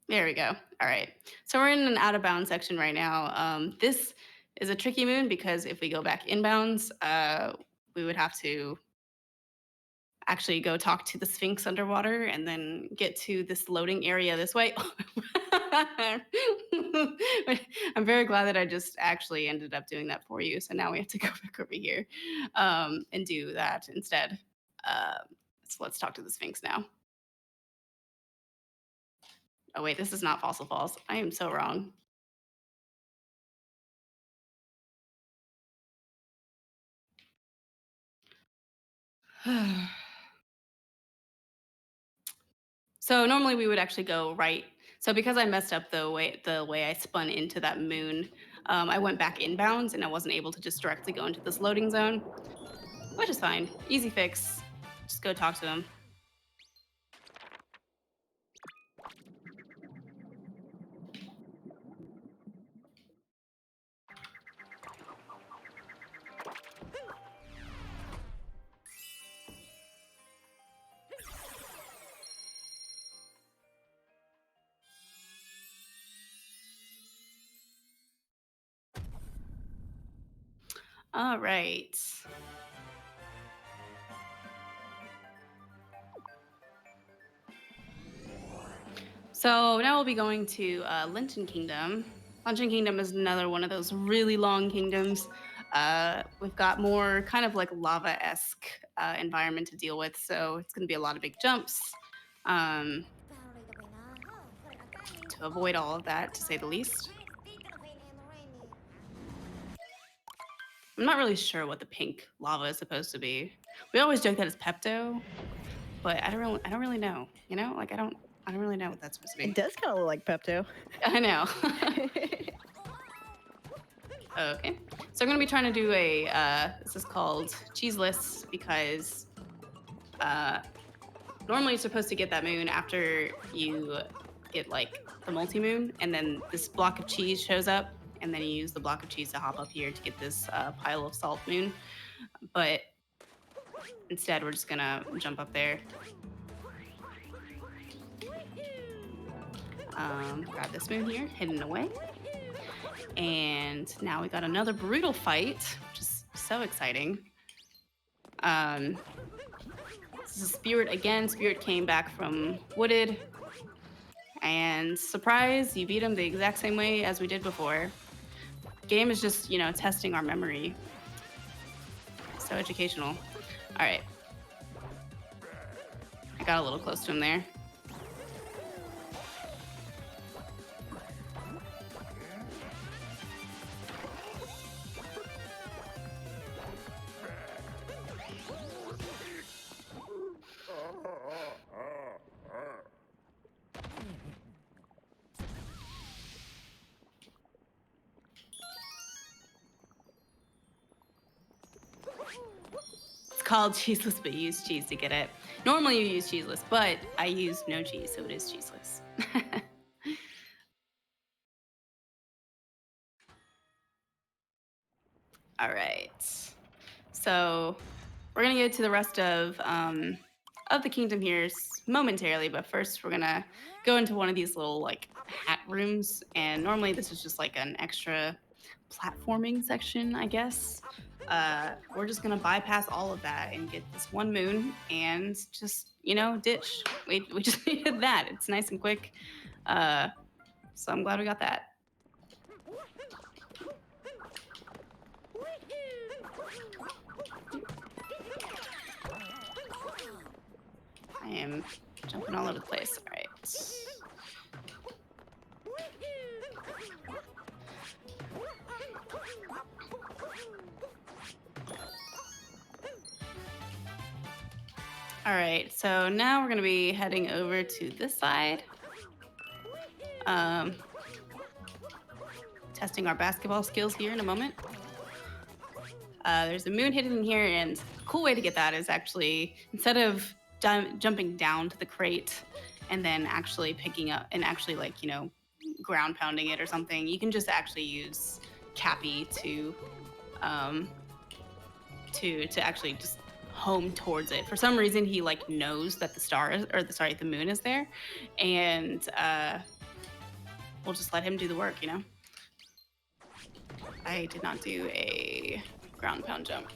There we go. All right. So we're in an out of bounds section right now. This is a tricky moon because if we go back inbounds, we would have to actually go talk to the Sphinx underwater and then get to this loading area this way. I'm very glad that I just actually ended up doing that for you. So now we have to go back over here and do that instead. So let's talk to the Sphinx now. Oh, wait, this is not Fossil Falls. I am so wrong. So normally we would actually go right. So because I messed up the way I spun into that moon, I went back inbounds and I wasn't able to just directly go into this loading zone, which is fine. Easy fix. Just go talk to him. All right. So now we'll be going to Lynchen Kingdom. Lynchen Kingdom is another one of those really long kingdoms. We've got more kind of like lava-esque environment to deal with, so it's going to be a lot of big jumps to avoid all of that, to say the least. I'm not really sure what the pink lava is supposed to be. We always joke that it's Pepto, but I don't really know. You know, like I don't really know what that's supposed to be. It does kind of look like Pepto. I know. Okay, so I'm gonna be trying to do a. This is called cheeseless because normally you're supposed to get that moon after you get like the multi-moon, and then this block of cheese shows up, and then you use the block of cheese to hop up here to get this pile of salt moon. But instead, we're just gonna jump up there. Grab this moon here, hidden away. And now we got another brutal fight, which is so exciting. This is Spirit again. Spirit came back from Wooded. And surprise, you beat him the exact same way as we did before. Game is just, testing our memory. So educational. All right. I got a little close to him there. It's called cheeseless, but you use cheese to get it. Normally you use cheeseless, but I use no cheese, so it is cheeseless. All right. So we're gonna get to the rest of the kingdom here momentarily, but first we're gonna go into one of these little like hat rooms, and normally this is just like an extra platforming section, I guess. We're just gonna bypass all of that and get this one moon and just ditch. We just needed that. It's nice and quick, so I'm glad we got that. I am jumping all over the place. All right. All right, so now we're gonna be heading over to this side. Testing our basketball skills here in a moment. There's a moon hidden in here, and a cool way to get that is actually, instead of jumping down to the crate and then actually picking up and actually ground pounding it or something, you can just actually use Cappy to actually just home towards it. For some reason, he knows that the moon is there, and we'll just let him do the work. I did not do a ground pound jump.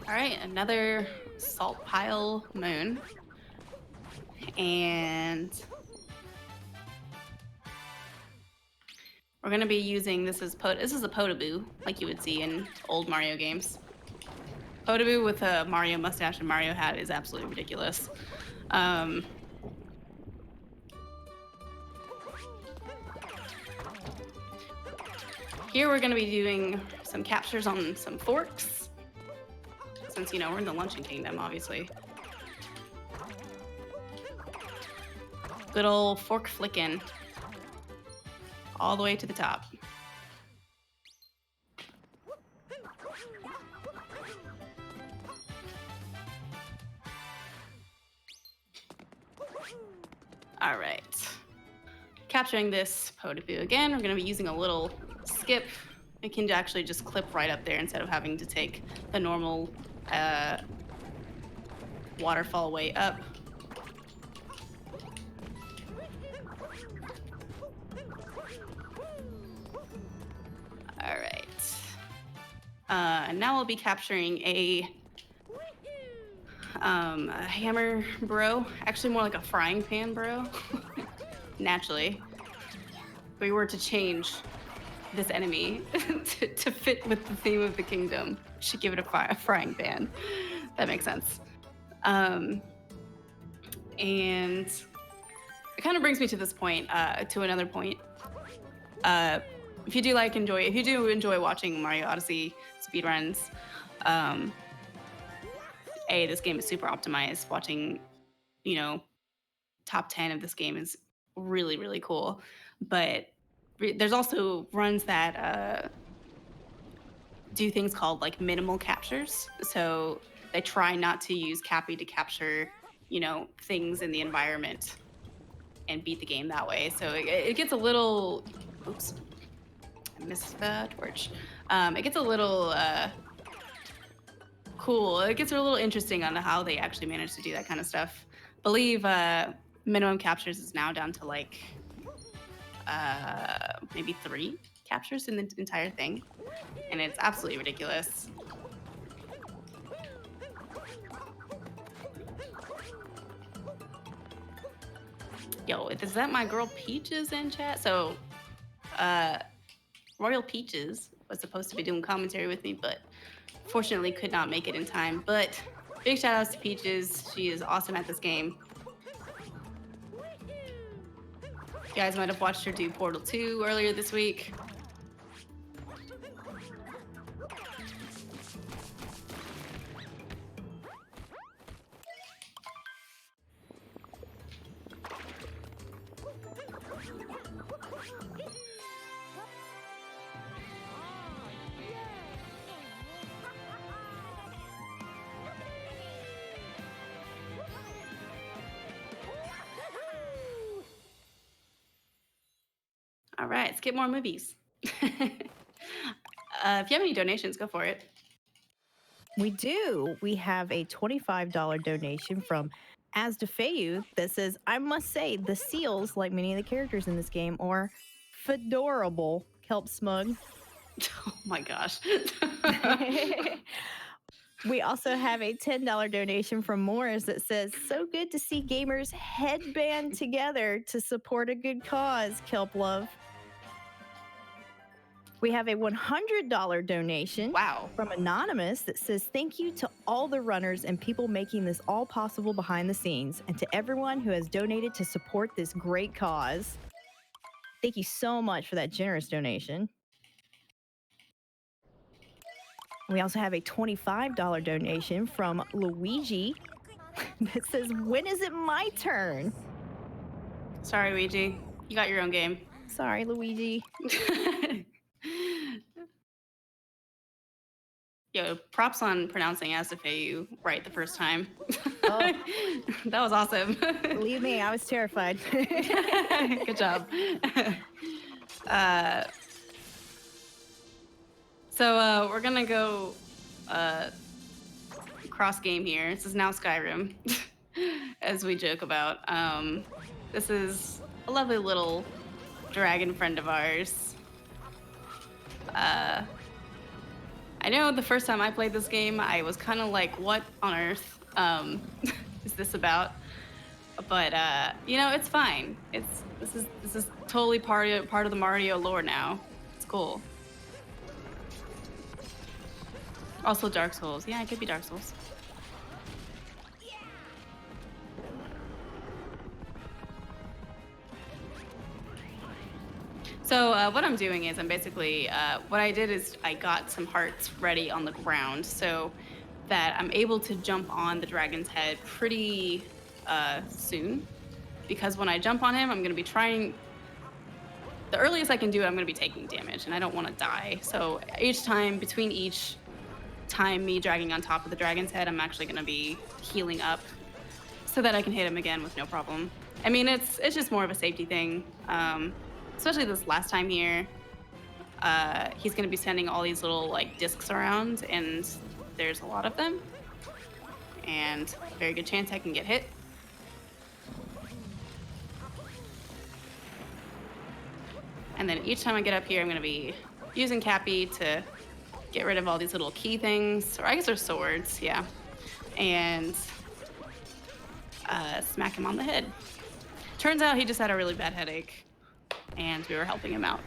All right, another salt pile moon. And we're gonna be using, this is a Podoboo, like you would see in old Mario games. Podoboo with a Mario mustache and Mario hat is absolutely ridiculous. Here we're gonna be doing some captures on some forks, since we're in the Luncheon Kingdom, obviously. Good old fork flicking all the way to the top. All right. Capturing this Podoboo again, we're gonna be using a little skip. It can actually just clip right up there instead of having to take the normal waterfall way up. All right. And now we'll be capturing a hammer bro. Actually, more like a frying pan bro. Naturally. If we were to change this enemy to fit with the theme of the kingdom, we should give it a frying pan. That makes sense. And it kind of brings me to this point, to another point. If you do enjoy watching Mario Odyssey speedruns, this game is super optimized. Watching, top 10 of this game is really, really cool. But there's also runs that do things called minimal captures. So they try not to use Cappy to capture, things in the environment and beat the game that way. So it gets a little, oops, I missed the torch. It gets a little cool. It gets a little interesting on how they actually manage to do that kind of stuff. Believe minimum captures is now down to like maybe 3 captures in the entire thing, and it's absolutely ridiculous. Yo, is that my girl Peaches in chat? So, uh, Royal Peaches was supposed to be doing commentary with me, but fortunately could not make it in time. But big shout outs to Peaches. She is awesome at this game. You guys might have watched her do Portal 2 earlier this week. All right, let's get more movies. If you have any donations, go for it. We do. We have a $25 donation from Asdefeu that says, I must say, the seals, like many of the characters in this game, are fedorable, Kelp Smug. Oh my gosh. We also have a $10 donation from Morris that says, so good to see gamers headband together to support a good cause, Kelp Love. We have a $100 donation Wow. from Anonymous that says, thank you to all the runners and people making this all possible behind the scenes, and to everyone who has donated to support this great cause. Thank you so much for that generous donation. We also have a $25 donation from Luigi that says, when is it my turn? Sorry, Luigi. You got your own game. Sorry, Luigi. Yo, props on pronouncing Asdefeu right the first time. Oh. That was awesome. Believe me, I was terrified. Good job. So we're gonna go cross game here. This is now Skyrim, as we joke about. This is a lovely little dragon friend of ours. I know the first time I played this game, I was kind of like, what on earth is this about? But you know, it's fine. This is totally part of the Mario lore now. It's cool. Also Dark Souls. Yeah, it could be Dark Souls. So what I'm doing is I'm basically, what I did is I got some hearts ready on the ground so that I'm able to jump on the dragon's head pretty soon. Because when I jump on him, I'm going to be trying, the earliest I can do it, I'm going to be taking damage and I don't want to die. So between each time me dragging on top of the dragon's head, I'm actually going to be healing up so that I can hit him again with no problem. I mean, it's just more of a safety thing. Especially this last time here, he's going to be sending all these little like discs around, and there's a lot of them, and very good chance I can get hit. And then each time I get up here, I'm going to be using Cappy to get rid of all these little key things, or I guess they're swords, yeah, and smack him on the head. Turns out he just had a really bad headache, and we were helping him out.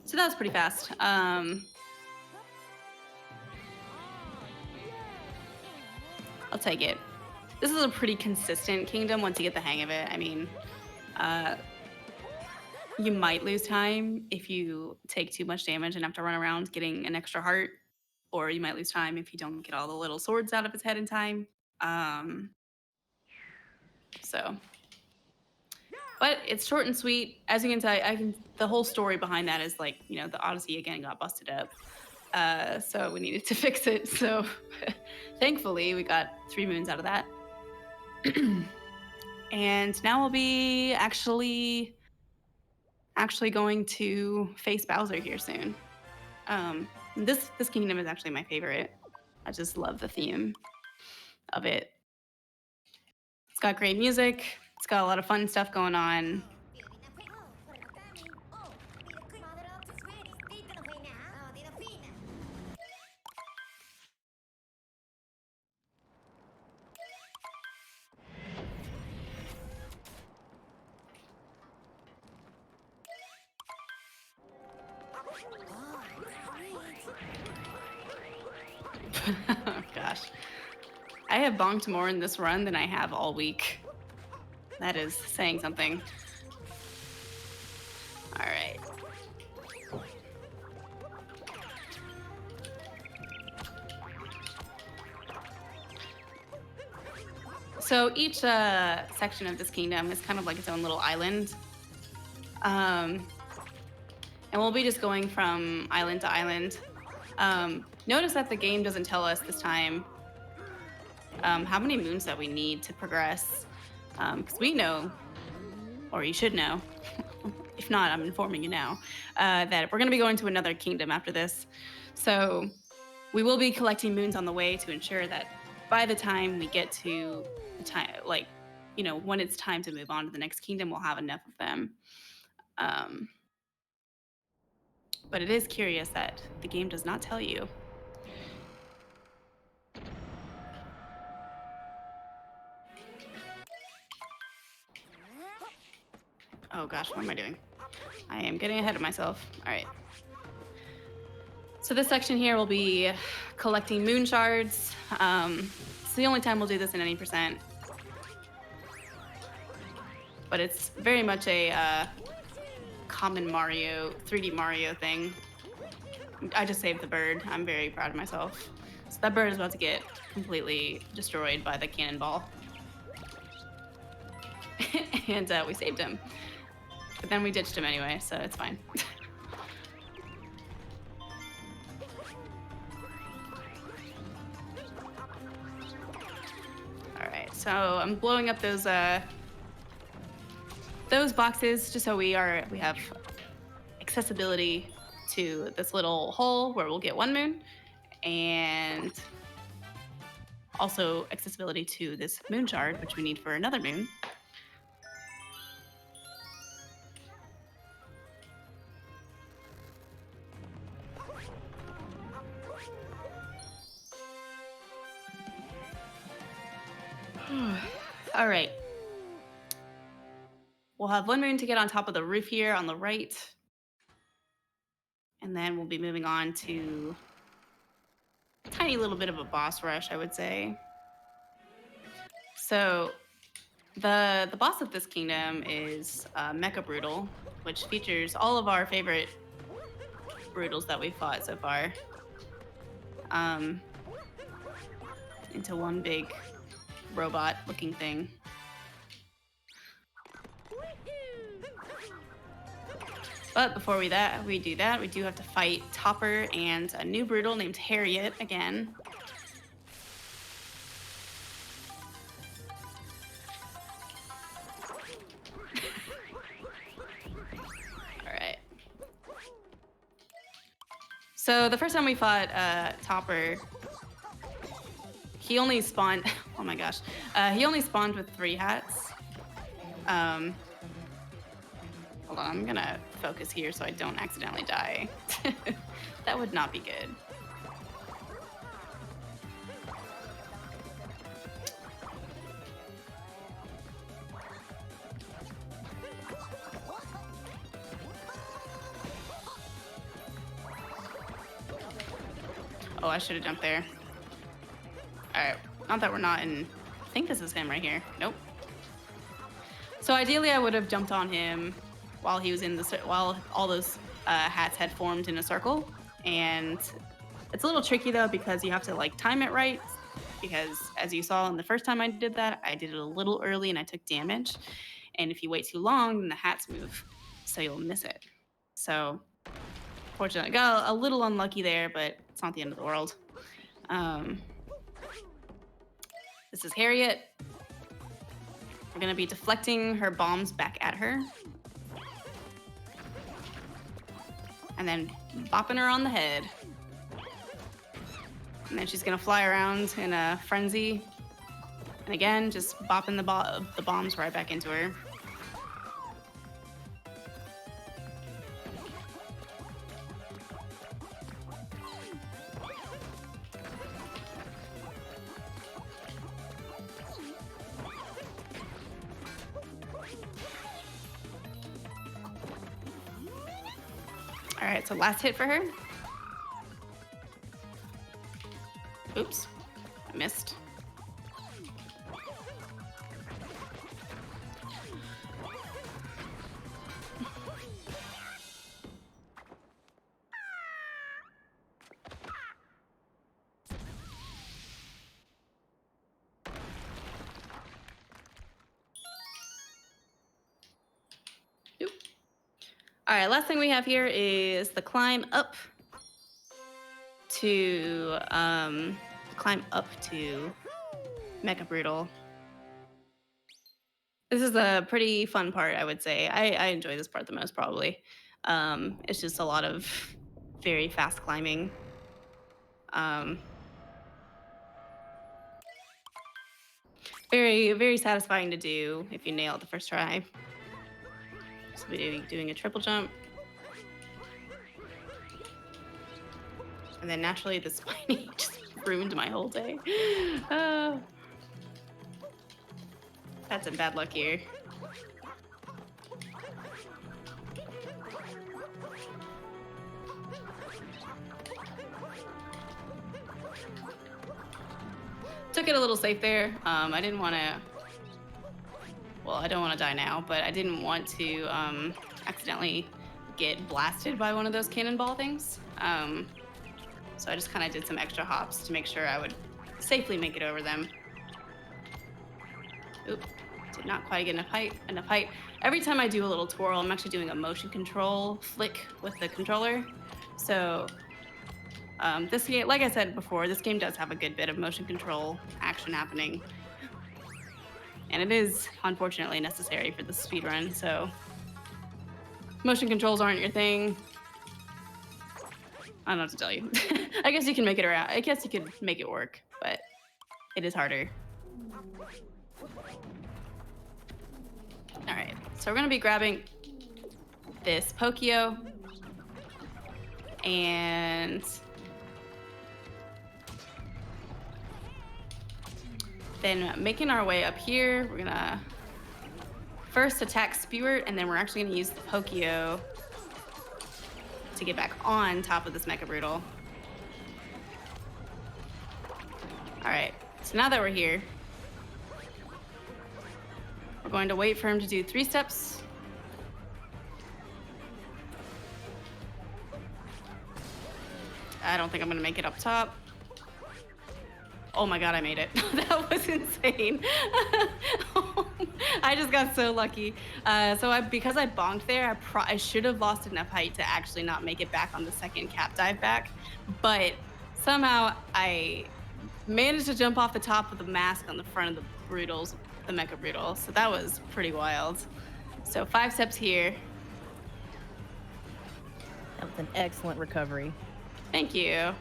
So that was pretty fast. I'll take it. This is a pretty consistent kingdom once you get the hang of it. I mean, you might lose time if you take too much damage and have to run around getting an extra heart, or you might lose time if you don't get all the little swords out of his head in time. But it's short and sweet. As you can tell, the whole story behind that is like, you know, the Odyssey again got busted up. So we needed to fix it. So thankfully we got 3 moons out of that. And now we'll be actually going to face Bowser here soon. This kingdom is actually my favorite. I just love the theme of it. It's got great music. It's got a lot of fun stuff going on. Oh, gosh. I have bonked more in this run than I have all week. That is saying something. All right. So each section of this kingdom is kind of like its own little island. And we'll be just going from island to island. Notice that the game doesn't tell us this time how many moons that we need to progress. Because we know, or you should know, if not, I'm informing you now, that we're going to be going to another kingdom after this. So we will be collecting moons on the way to ensure that by the time we get to the time, like, when it's time to move on to the next kingdom, we'll have enough of them. But it is curious that the game does not tell you. Oh gosh, what am I doing? I am getting ahead of myself. All right. So this section here will be collecting moon shards. It's the only time we'll do this in any percent. But it's very much a common Mario, 3D Mario thing. I just saved the bird. I'm very proud of myself. So that bird is about to get completely destroyed by the cannonball. And we saved him. But then we ditched him anyway, so it's fine. All right, so I'm blowing up those boxes just so we have accessibility to this little hole where we'll get one moon, and also accessibility to this moon shard, which we need for another moon. All right. We'll have one moon to get on top of the roof here on the right. And then we'll be moving on to a tiny little bit of a boss rush, I would say. So the boss of this kingdom is Mecha Brutal, which features all of our favorite Brutals that we've fought so far into one big robot-looking thing. But before we do that, we do have to fight Topper and a new Brutal named Harriet again. All right. So the first time we fought Topper, he only spawned. Oh my gosh, he only spawned with 3 hats. Hold on, I'm gonna focus here so I don't accidentally die. That would not be good. Oh, I should have jumped there. All right, not that we're not in. I think this is him right here. Nope. So ideally, I would have jumped on him while he was while all those hats had formed in a circle. And it's a little tricky though because you have to like time it right. Because as you saw in the first time I did that, I did it a little early and I took damage. And if you wait too long, then the hats move, so you'll miss it. So fortunately, I got a little unlucky there, but it's not the end of the world. This is Harriet. gonna be deflecting her bombs back at her. And then bopping her on the head. And then she's gonna fly around in a frenzy. And again, just bopping the bombs right back into her. All right, so last hit for her. Oops, I missed. Oop. All right, last thing we have here is the climb up to Mecha Brutal. This is a pretty fun part, I would say. I enjoy this part the most, probably. It's just a lot of very fast climbing. Very, very satisfying to do if you nail it the first try. So we're doing a triple jump. And then naturally the spiny just ruined my whole day. Had some bad luck here. Took it a little safe there. I didn't want to. Well, I don't want to die now, but I didn't want to accidentally get blasted by one of those cannonball things. So I just kind of did some extra hops to make sure I would safely make it over them. Oop, did not quite get enough height. Every time I do a little twirl, I'm actually doing a motion control flick with the controller. So this game, like I said before, this game does have a good bit of motion control action happening. And it is, unfortunately, necessary for the speedrun, so motion controls aren't your thing. I don't know what to tell you. I guess you can make it around. I guess you could make it work, but it is harder. All right, so we're gonna be grabbing this Pokio and then making our way up here. We're gonna first attack Spewart, and then we're actually gonna use the Pokio to get back on top of this Mecha Brutal. All right, so now that we're here, we're going to wait for him to do 3 steps. I don't think I'm gonna make it up top. Oh my God, I made it. That was insane. I just got so lucky. Because I bonked there, I should have lost enough height to actually not make it back on the second cap dive back. But somehow I managed to jump off the top of the mask on the front of the Mecha Brutal. So that was pretty wild. So 5 steps here. That was an excellent recovery. Thank you.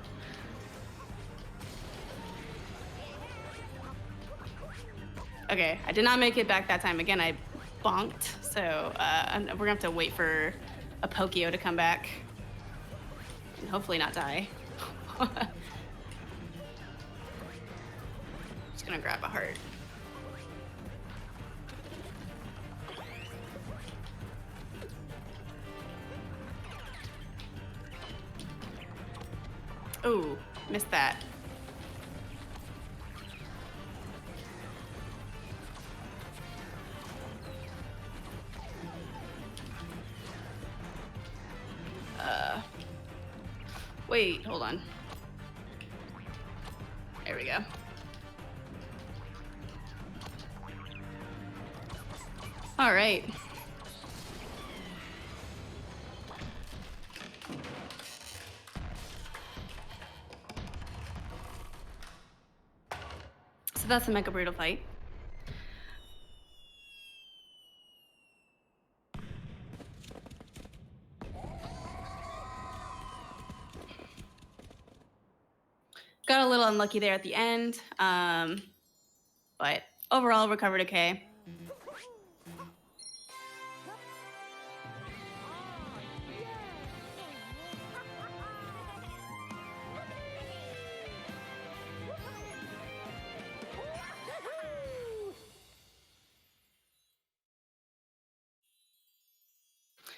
Okay, I did not make it back that time. Again, I bonked, so we're gonna have to wait for a Pokio to come back and hopefully not die. Just gonna grab a heart. Ooh, missed that. Wait, hold on. There we go. All right. So that's the Mecha Brutal fight. got a little unlucky there at the end, but overall recovered okay.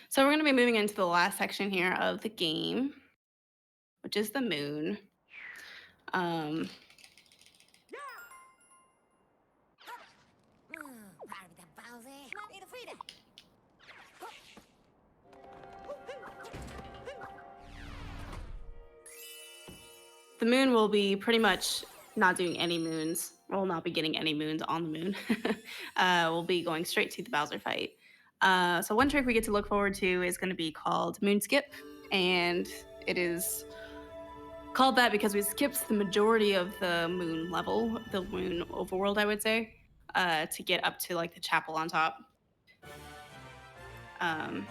So we're going to be moving into the last section here of the game, which is the moon. Um, the moon will be pretty much not doing any moons. We'll not be getting any moons on the moon. We'll be going straight to the Bowser fight. So one trick we get to look forward to is going to be called Moon Skip, and it is called that because we skipped the majority of the moon level, the moon overworld, I would say, to get up to like the chapel on top. Um,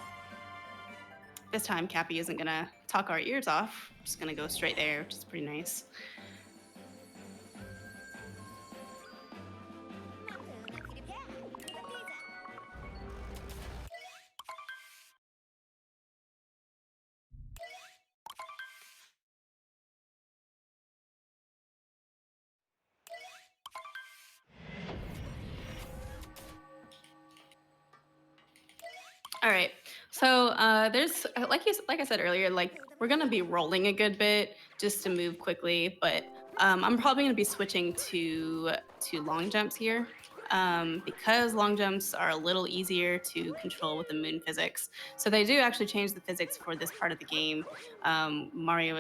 this time, Cappy isn't gonna talk our ears off. Just gonna go straight there, which is pretty nice. All right. So there's like I said earlier, like we're gonna be rolling a good bit just to move quickly, but I'm probably gonna be switching to long jumps here because long jumps are a little easier to control with the moon physics. So they do actually change the physics for this part of the game. Mario,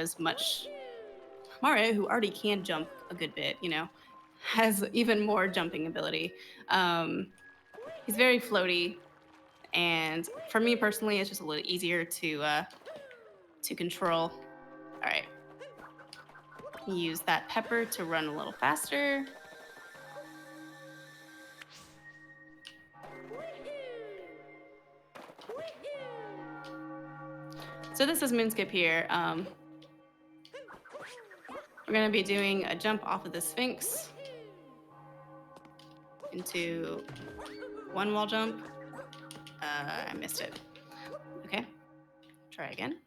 who already can jump a good bit, has even more jumping ability. Um, he's very floaty, and for me personally, it's just a little easier to control. All right, use that pepper to run a little faster. So this is Moonskip here. We're gonna be doing a jump off of the Sphinx into one wall jump. I missed it. Okay, try again.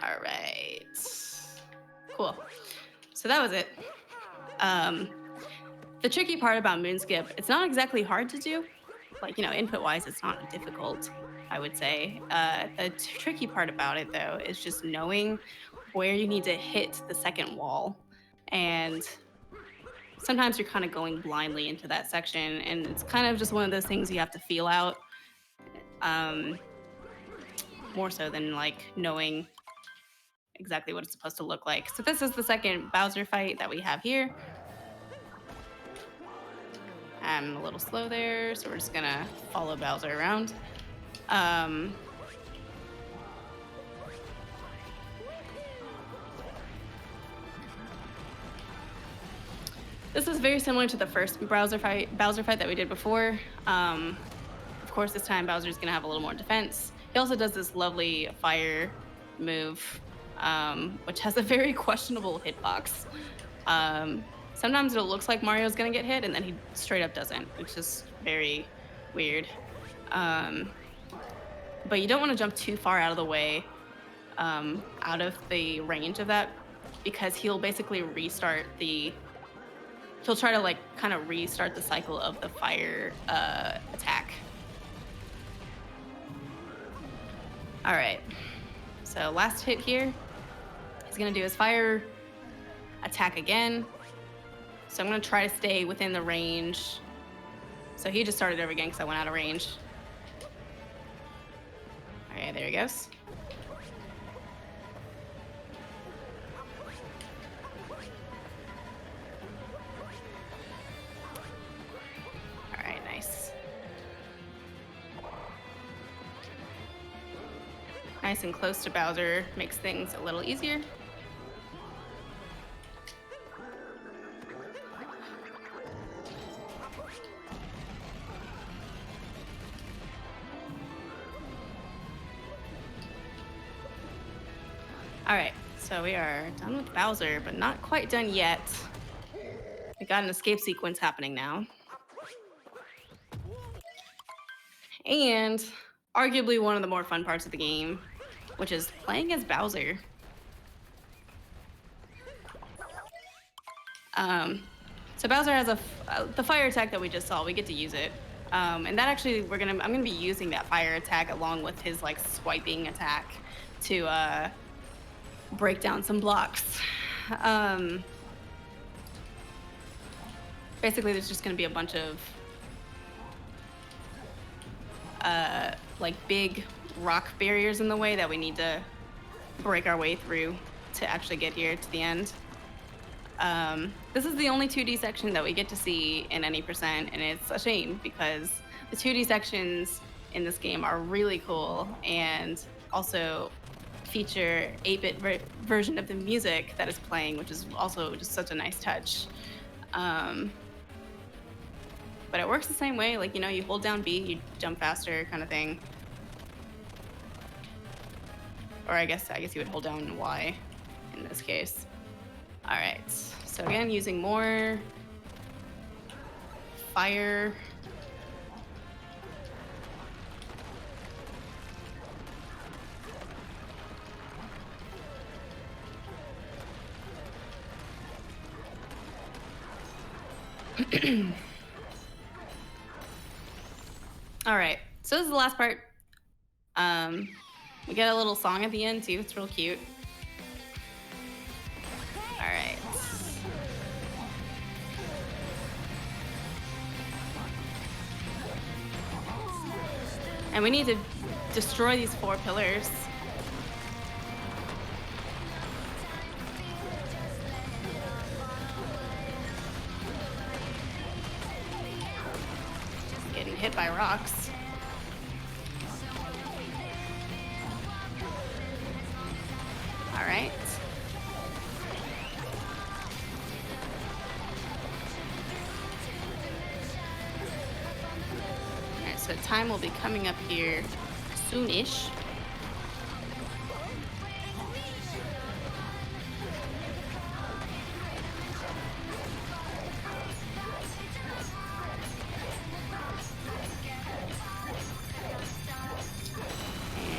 All right, cool. So that was it. The tricky part about Moonskip, it's not exactly hard to do. Like, input-wise, it's not difficult, I would say. The tricky part about it, though, is just knowing where you need to hit the second wall. And sometimes you're kind of going blindly into that section, and it's kind of just one of those things you have to feel out, more so than, like, knowing exactly what it's supposed to look like. So this is the second Bowser fight that we have here. I'm a little slow there, so we're just gonna follow Bowser around. This is very similar to the first Bowser fight that we did before. Of course, this time Bowser's gonna have a little more defense. He also does this lovely fire move, which has a very questionable hitbox. Sometimes it looks like Mario's gonna get hit, and then he straight up doesn't, which is very weird. But you don't want to jump too far out of the way, out of the range of that, because he'll basically he'll try to like kind of restart the cycle of the fire attack. All right, so last hit here, he's gonna do his fire attack again. So I'm gonna try to stay within the range. So he just started over again because I went out of range. All right, there he goes. All right, nice. Nice and close to Bowser makes things a little easier. All right, so we are done with Bowser, but not quite done yet. We got an escape sequence happening now. And arguably one of the more fun parts of the game, which is playing as Bowser. Um, so Bowser has the fire attack that we just saw. We get to use it, and that actually I'm gonna be using that fire attack along with his like swiping attack to break down some blocks. Um, Basically, there's just gonna be a bunch of like big rock barriers in the way that we need to break our way through to actually get here to the end. This is the only 2D section that we get to see in any percent, and it's a shame because the 2D sections in this game are really cool and also feature 8-bit version of the music that is playing, which is also just such a nice touch. Um, but it works the same way, like you hold down B, you jump faster, kind of thing. Or I guess you would hold down Y in this case. All right. So again, using more fire. All right. So this is the last part. Um, we get a little song at the end too. It's real cute. All right. And we need to destroy these 4 pillars. Getting hit by rocks. All right. All right, so time will be coming up here soonish.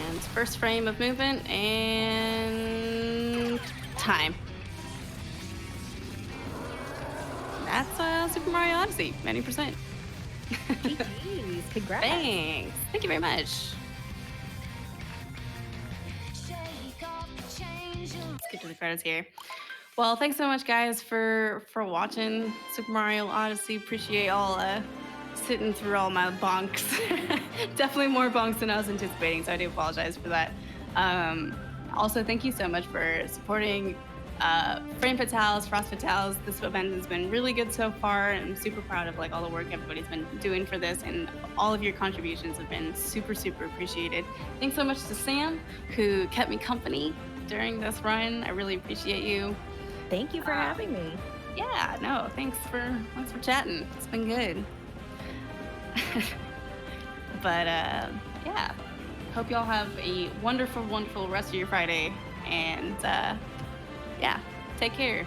And first frame of movement and time. That's Super Mario Odyssey, 90%. GG's. Congrats. Thanks. Thank you very much. Let's get to the credits here. Well, thanks so much, guys, for watching Super Mario Odyssey. Appreciate all sitting through all my bonks. Definitely more bonks than I was anticipating, so I do apologize for that. Also, thank you so much for supporting Frame Fatales, Frost Fatales. This event has been really good so far, and I'm super proud of like all the work everybody's been doing for this, and all of your contributions have been super, super appreciated. Thanks so much to Sam, who kept me company during this run. I really appreciate you. Thank you for having me. Yeah, no, thanks for chatting. It's been good. But yeah, hope y'all have a wonderful, wonderful rest of your Friday, and yeah, take care.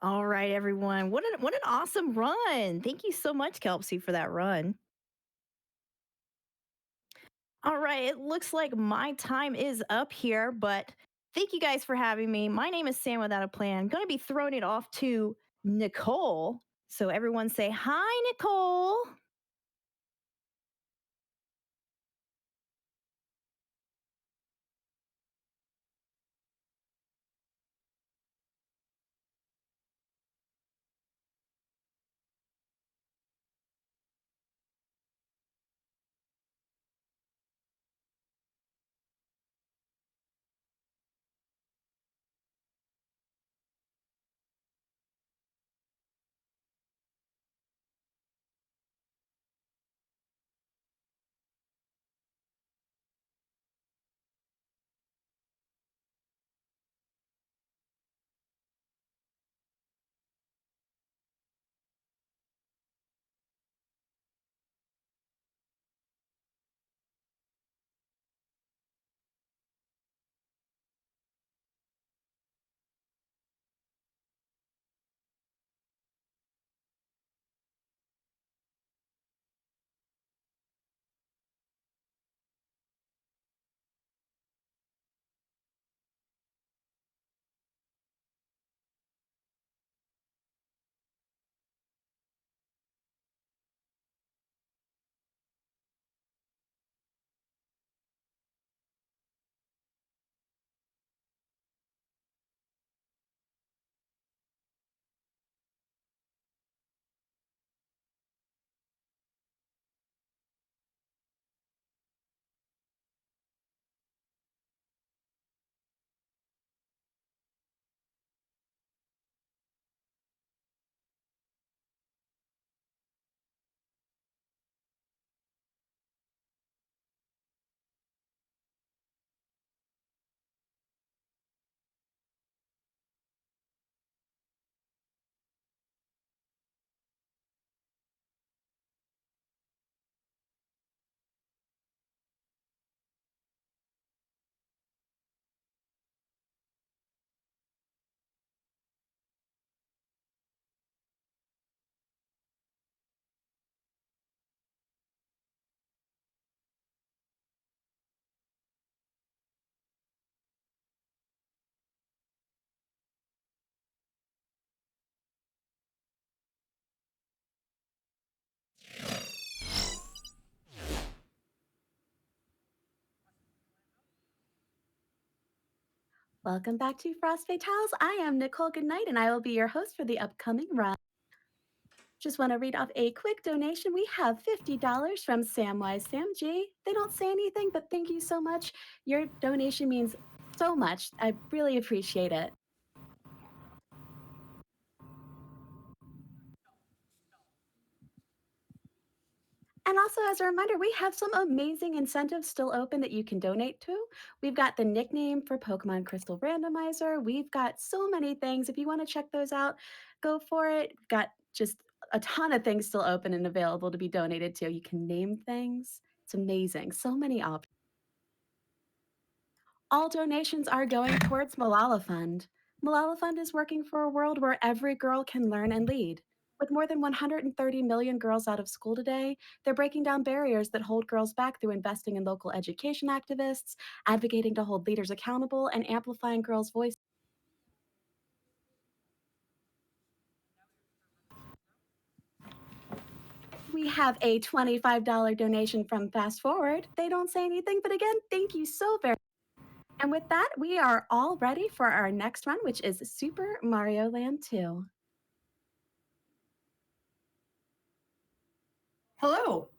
All right, everyone. What an awesome run. Thank you so much, Kelpsey, for that run. All right, it looks like my time is up here, but thank you guys for having me. My name is Sam Without a Plan. I'm going to be throwing it off to Nicole. So everyone say hi, Nicole. Welcome back to Frost Fatales. I am Nicole Goodnight, and I will be your host for the upcoming run. Just want to read off a quick donation. We have $50 from Samwise Sam G. They don't say anything, but thank you so much. Your donation means so much. I really appreciate it. And also, as a reminder, we have some amazing incentives still open that you can donate to. We've got the nickname for Pokemon Crystal Randomizer. We've got so many things. If you want to check those out, go for it. We've got just a ton of things still open and available to be donated to. You can name things. It's amazing. So many options. All donations are going towards Malala Fund. Malala Fund is working for a world where every girl can learn and lead. With more than 130 million girls out of school today, they're breaking down barriers that hold girls back through investing in local education activists, advocating to hold leaders accountable, and amplifying girls' voices. We have a $25 donation from Fast Forward. They don't say anything, but again, thank you so very much. And with that, we are all ready for our next run, which is Super Mario Land 2. Hello.